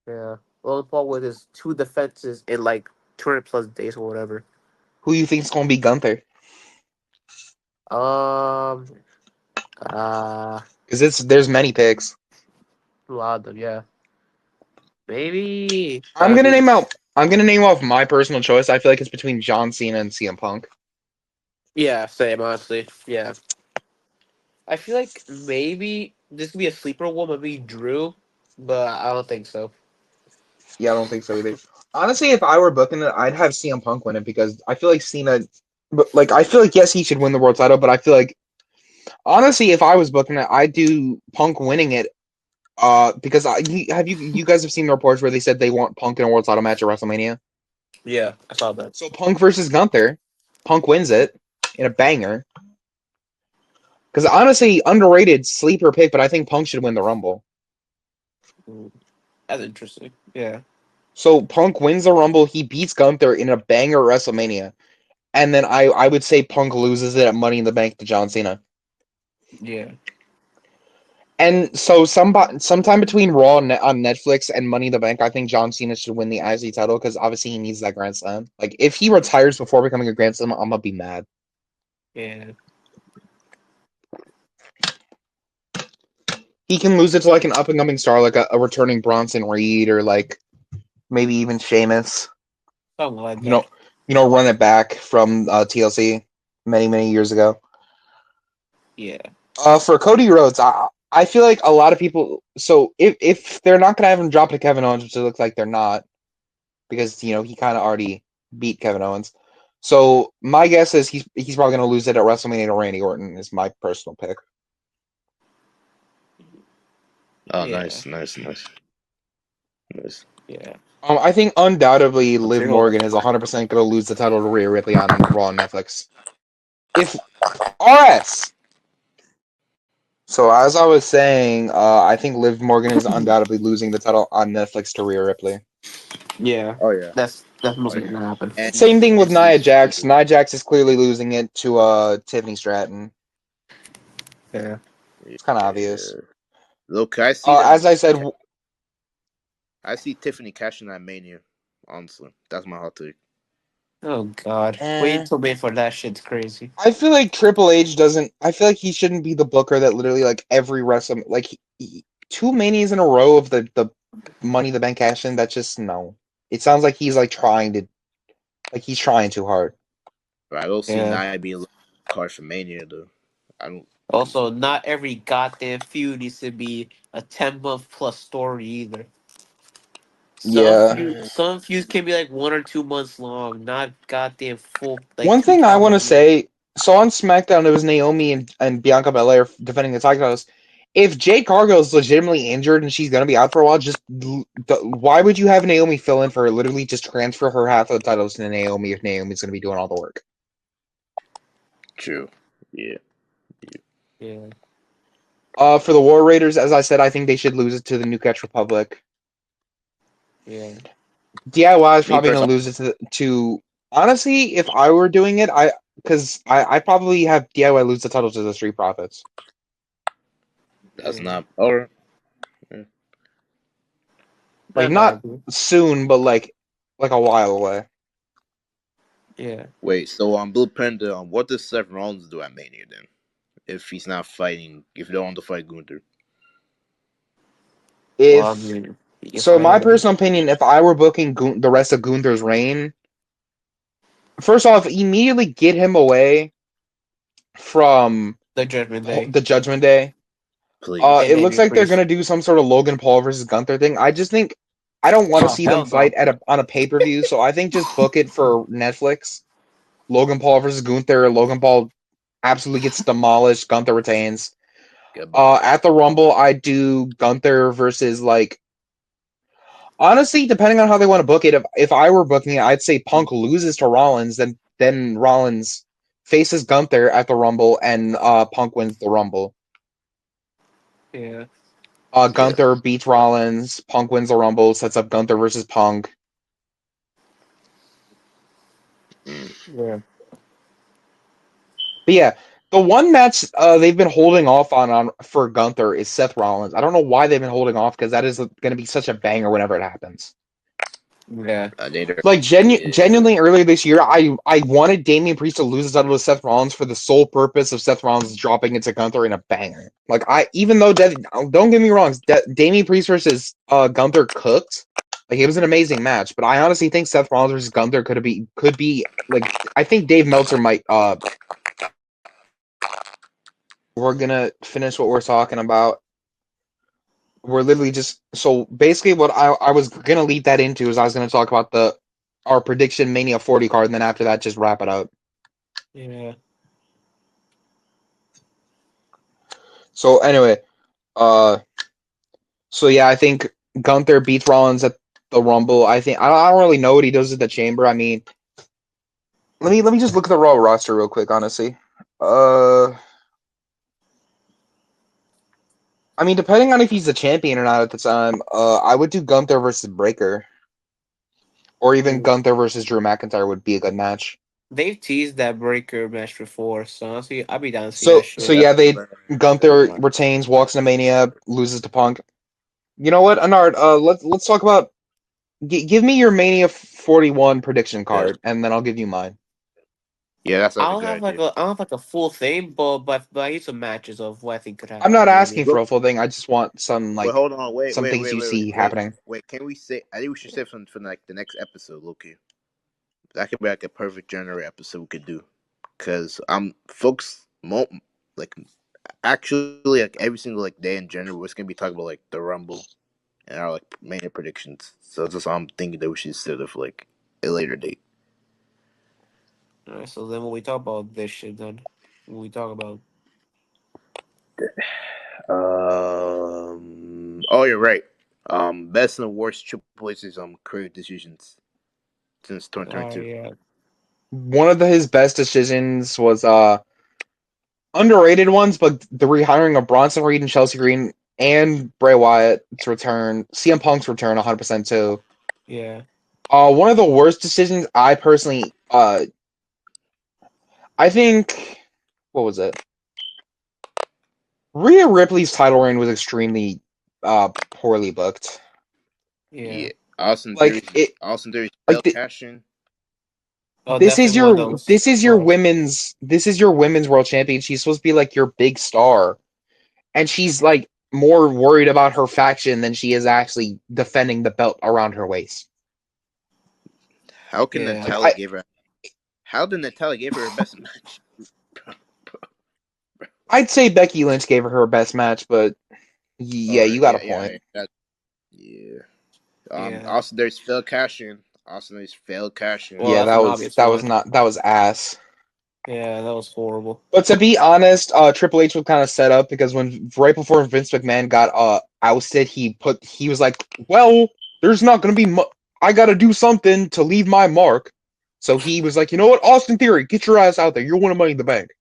Yeah. Logan Paul with his 2 defenses in like 200 plus days or whatever. Who you think's gonna be Gunther? Um. Uh. Because there's many picks. A lot of them. Yeah. Maybe. I'm gonna name out. I'm gonna name off my personal choice. I feel like it's between John Cena and CM Punk. Yeah. Same. Honestly. Yeah. I feel like maybe this could be a sleeper one, maybe Drew, but I don't think so. Yeah, I don't think so either. Honestly, if I were booking it, I'd have CM Punk win it because I feel like Cena, but like I feel like yes, he should win the world title, but I feel like honestly, if I was booking it, I'd do Punk winning it. Because you guys have seen the reports where they said they want Punk in a world title match at WrestleMania? Yeah, I saw that. So Punk versus Gunther, Punk wins it in a banger. Because honestly, underrated sleeper pick, but I think Punk should win the Rumble. That's interesting. Yeah. So Punk wins the Rumble, he beats Gunther in a banger WrestleMania, and then I would say Punk loses it at Money in the Bank to John Cena. Yeah. And so sometime between Raw on Netflix and Money in the Bank, I think John Cena should win the IC title because obviously he needs that Grand Slam. Like if he retires before becoming a Grand Slam, I'm gonna be mad. Yeah. He can lose it to like an up and coming star, like a returning Bronson Reed or like maybe even Sheamus. Something like You that. know, run it back from TLC many years ago. Yeah. For Cody Rhodes, I feel like a lot of people. So if they're not gonna have him drop to Kevin Owens, which it looks like they're not, because he kind of already beat Kevin Owens. So my guess is he's probably gonna lose it at WrestleMania to Randy Orton. Is my personal pick. Oh, Yeah. nice. Yeah. I think undoubtedly Let's Liv see. Hold Morgan on. is 100% gonna lose the title to Rhea Ripley on Raw and Netflix. If RS. So as I was saying, I think Liv Morgan is undoubtedly losing the title on Netflix to Rhea Ripley. Yeah. Oh yeah. That's Oh mostly yeah. gonna happen. Same thing with Nia And Jax. Nia Jax is clearly losing it to Tiffany Stratton. Yeah. It's kind of obvious. yeah. Look, I see them. As I said, I see Tiffany cashing that Mania. Honestly, that's my hot take. Oh God. eh, Wait till wait for that shit's crazy. I feel like Triple H doesn't. I feel like he shouldn't be the booker that literally like every wrestling like 2 manias in a row of the Money in the Bank cash in. That's just no. It sounds like he's he's trying too hard. But I don't see Yeah. Nia being card for Mania though. I don't. Also, not every goddamn feud needs to be a 10-month plus story either. Yeah. Some feuds can be like 1 or 2 months long, not goddamn full like One two thing I want to calendar years. say. So on SmackDown, it was Naomi and Bianca Belair defending the titles. If Jade Cargill is legitimately injured and she's gonna be out for a while, why would you have Naomi fill in for her? Literally, just transfer her half of the titles to Naomi if Naomi's gonna be doing all the work. True. Yeah. Yeah. For the War Raiders, as I said, I think they should lose it to the New Catch Republic. Yeah. DIY is Me probably gonna personally, lose it to. Honestly, if I were doing it, I probably have DIY lose the title to the Street Profits. that's Yeah. not. Or Like That might not be. soon, but like a while away. Yeah. wait. So on Blueprint, what does Seth Rollins do at Mania then? If he's not fighting, if they don't want to fight Gunther, Well, I If mean, you can so, find my him. personal opinion, if I were booking the rest of Gunther's reign, first off, immediately get him away from The Judgment Day. the Judgment Day. please. And It looks Damien like they're Priest. gonna do some sort of Logan Paul versus Gunther thing. I just think I don't want to Oh, see them hell fight no. on a pay-per-view, so I think just book it for Netflix. Logan Paul versus Gunther. Logan Paul absolutely gets demolished. Gunther retains. Goodbye. At the Rumble, I do Gunther versus honestly, depending on how they want to book it. If I were booking it, I'd say Punk loses to Rollins, then Rollins faces Gunther at the Rumble, and Punk wins the Rumble. Yeah. Yeah. Gunther beats Rollins. Punk wins the Rumble. Sets up Gunther versus Punk. Mm. Yeah. But yeah, the one match they've been holding off on for Gunther is Seth Rollins. I don't know why they've been holding off because that is going to be such a banger whenever it happens. Yeah. Like Yeah. genuinely earlier this year, I wanted Damian Priest to lose his title to Seth Rollins for the sole purpose of Seth Rollins dropping it to Gunther in a banger. Like even though don't get me wrong, Damian Priest versus Gunther cooked. Like it was an amazing match, but I honestly think Seth Rollins versus Gunther could be like I think Dave Meltzer might we're gonna finish what we're talking about. We're literally just so basically what I was gonna lead that into is I was gonna talk about the our prediction Mania 40 card, and then after that just wrap it up. Yeah. So anyway, uh, so yeah, I think Gunther beats Rollins at the Rumble. I don't really know what he does at the Chamber. I mean, let me just look at the Raw roster real quick, honestly. Uh, I mean, depending on if he's the champion or not at the time, I would do Gunther versus Breaker, or even Mm. Gunther versus Drew McIntyre would be a good match. They've teased that Breaker match before, so honestly, I'd be down to see that So shit. yeah, they Never Gunther mind. retains, walks into Mania, loses to Punk. You know what, Ennard? Let's talk about. Give me your Mania 41 prediction Yes. card, and then I'll give you mine. Yeah, that I sounds a don't good have like idea. a I don't have like a full thing, but I need some matches of what I think could I'm happen not at Mania. asking for Look, a full thing. I just want wait, hold on, some things you see happening. wait. Can we say? I think we should say something for like the next episode, Loki. That could be like a perfect January episode we could do, because folks, like actually like every single like day in January, we're just gonna be talking about like the Rumble and our like Mania predictions. So that's what I'm thinking that we should set it for like a later date. Alright, so then when we talk about this shit, then when we talk about Oh, you're right. Best and worst Triple H's career decisions since 2022. yeah, One of his best decisions was underrated ones, but the rehiring of Bronson Reed and Chelsea Green and Bray Wyatt's return, CM Punk's return, 100% too. yeah, One of the worst decisions I personally, I think, what was it? Rhea Ripley's title reign was extremely poorly booked. yeah. Yeah, Austin Like Theory's it, Austin Theory's like belt cash in. Oh, definitely one of those. Oh, this is your women's world champion. She's supposed to be like your big star, and she's like more worried about her faction than she is actually defending the belt around her waist. How can Yeah. Like Natalia give her? How did Natalia give her best match? I'd say Becky Lynch gave her best match, but yeah, Or you got a yeah, point. yeah. Yeah. Also, there's Phil Cashin. Also, there's Phil Cashin. Well, Yeah, that's an obvious one. that was ass. Yeah, that was horrible. But to be honest, Triple H was kind of set up because when right before Vince McMahon got ousted, he was like, "Well, there's not gonna be I got to do something to leave my mark." So he was like, "You know what, Austin Theory, get your ass out there. You're winning Money in the Bank."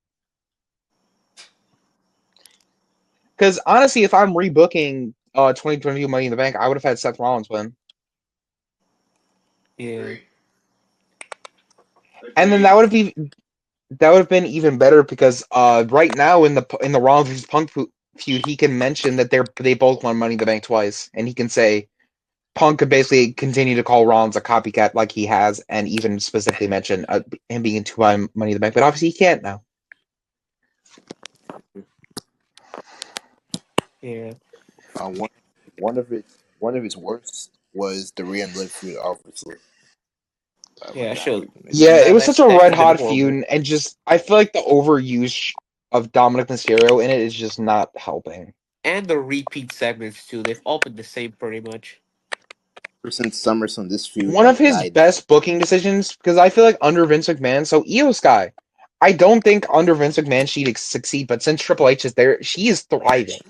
Because honestly, if I'm rebooking 2022 Money in the Bank, I would have had Seth Rollins win, Yeah. and then that would have been even better because right now in the Rollins vs Punk feud, he can mention that they both won Money in the Bank twice, and he can say Punk could basically continue to call Rollins a copycat like he has, and even specifically mention him being in two-time Money in the Bank, but obviously he can't now. Yeah. One one of its worst was the Rhea and Liv feud, obviously. Oh my Yeah, god. sure. Yeah, it was That's such a red definitely been hot horrible. feud, and just I feel like the overuse of Dominic Mysterio in it is just not helping. And the repeat segments too. They've all been the same pretty much. Ever since SummerSlam, this feud One of has his died down. best booking decisions, because I feel like under Vince McMahon, so Io Sky, I don't think under Vince McMahon she'd succeed, but since Triple H is there, she is thriving.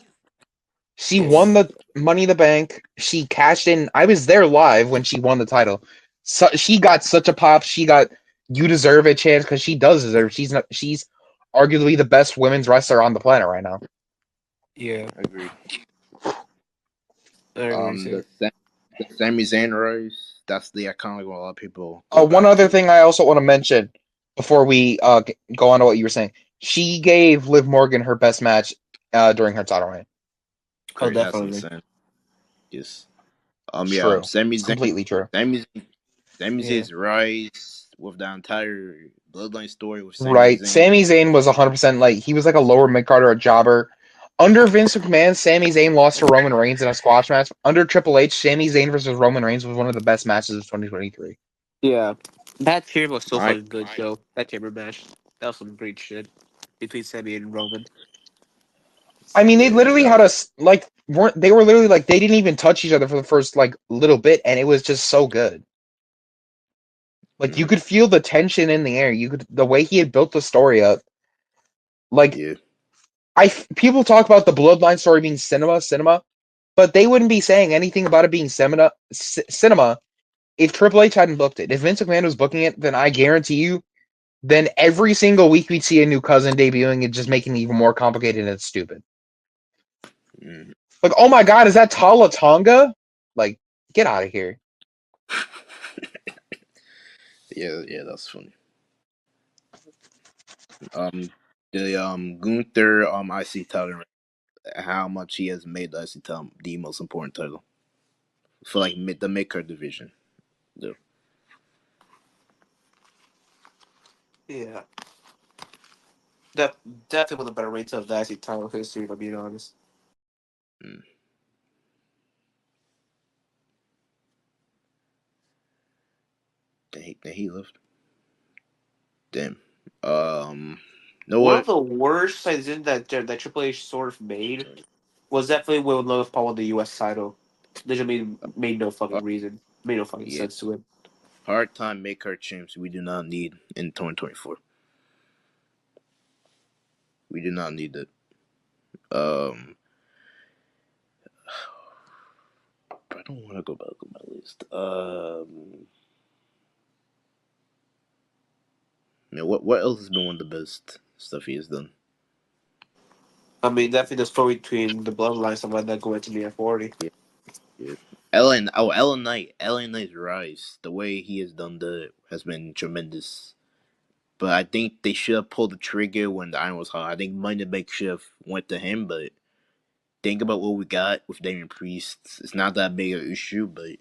She Yeah. won the Money in the Bank. She cashed in. I was there live when she won the title. So she got such a pop. She got "You Deserve It" chance because she does deserve. She's not. She's arguably the best women's wrestler on the planet right now. Yeah. Agreed. I agree too. The Sami Zayn rise. That's the iconic one. A lot of people go One back other to. thing I also want to mention before we go on to what you were saying. She gave Liv Morgan her best match during her title reign. Oh, Correct. That's definitely. insane. Yes. Yeah. True. Completely true. Sami Yeah. Zayn's rise with the entire bloodline story with Sami Right. Zayn. Sami Zayn was 100% like he was like a lower mid carder, a jobber. Under Vince McMahon, Sami Zayn lost to Roman Reigns in a squash match. Under Triple H, Sami Zayn versus Roman Reigns was one of the best matches of 2023. Yeah. That chamber was so My fucking good, though. That chamber match. That was some great shit between Sammy and Roman. I mean, they yeah, literally that had was us like weren't they were literally like they didn't even touch each other for the first like little bit, and it was just so good. Like you mhm, could feel the tension in the air. You could the way he had built the story up. Like yeah. people talk about the Bloodline story being cinema, but they wouldn't be saying anything about it being cinema if Triple H hadn't booked it. If Vince McMahon was booking it, then I guarantee you, then every single week we'd see a new cousin debuting and just making it even more complicated and stupid. Mhm. Like, oh my god, is that Tala Tonga? Like, get out of here. Yeah, that's funny. Um, the Gunther IC title, how much he has made the IC title the most important title for like the mid card division. Yeah. Yeah. That definitely one of the better rates of the IC title history, if I'm being honest. Mm. Did he left? Damn. Know One of what? the worst decisions that Triple H sort of made was definitely when Logan Paul won the U.S. title. They just made no Uh, fucking reason, made no fucking yeah. sense to it. Hard time mid card champs. We do not need in 2024. We do not need that. Um, I don't want to go back on my list. Man, what else has been one of the best stuff he has done? I mean, definitely the story between the bloodline stuff like that going to the F40. Yeah, yeah. Ellen Knight's rise. The way he has done that has been tremendous. But I think they should have pulled the trigger when the iron was hot. I think Money in the Bank should have went to him, but think about what we got with Damian Priest. It's not that big of an issue, but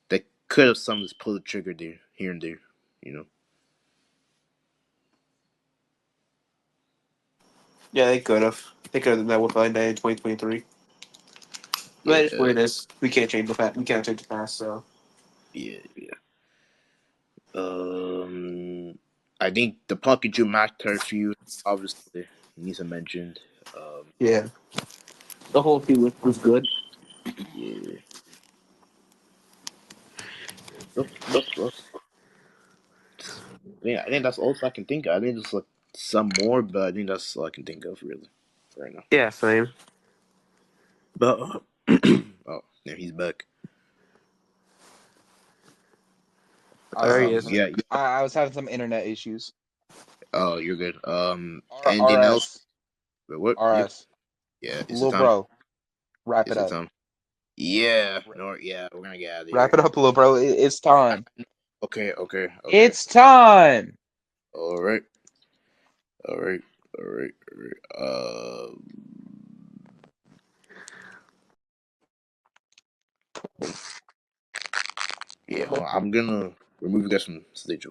they could have some just pulled the trigger there, here and there. You know. Yeah, they could have. They could have done that with like that in 2023. But it's what Yeah, it is. We can't change the past. We can't change the past. So yeah. I think the Punk and Drew McIntyre feud obviously needs to mentioned. yeah, the whole feud was good. Yeah. Look. Yeah, I think that's all I can think of. I think there's like some more, but I think that's all I can think of really right now. Yeah, same. But oh, yeah, he's back. There he Um, is. Yeah. I was having some internet issues. Oh, you're good. R Anything else? RS What? Yep. RS, Yeah. Is it little time? bro, wrap Is it it up. time? Yeah. No. Yeah. We're gonna get out of Wrap here. it up, little bro. It's time. Okay. It's time. All right. All right. All right. All right. Yeah. Hold on. I'm gonna remove you guys from stage.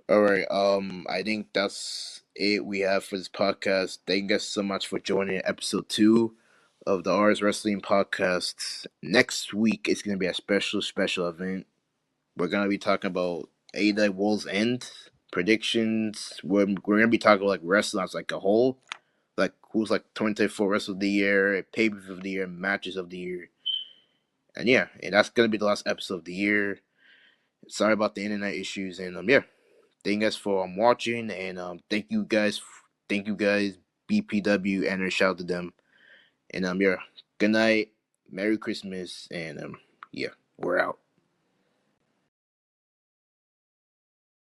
All right. I think that's it we have for this podcast. Thank you guys so much for joining episode 2 of the RS Wrestling Podcast. Next week it's gonna be a special event. We're gonna be talking about AEW World's End predictions. We're gonna be talking like wrestling as like a whole, like who's like 24 wrestler of the year, pay per view of the year, matches of the year, and yeah, and that's gonna be the last episode of the year. Sorry about the internet issues, and yeah, thank you guys for watching, and thank you guys, BPW, and a shout out to them, and yeah, good night, Merry Christmas, and yeah, we're out.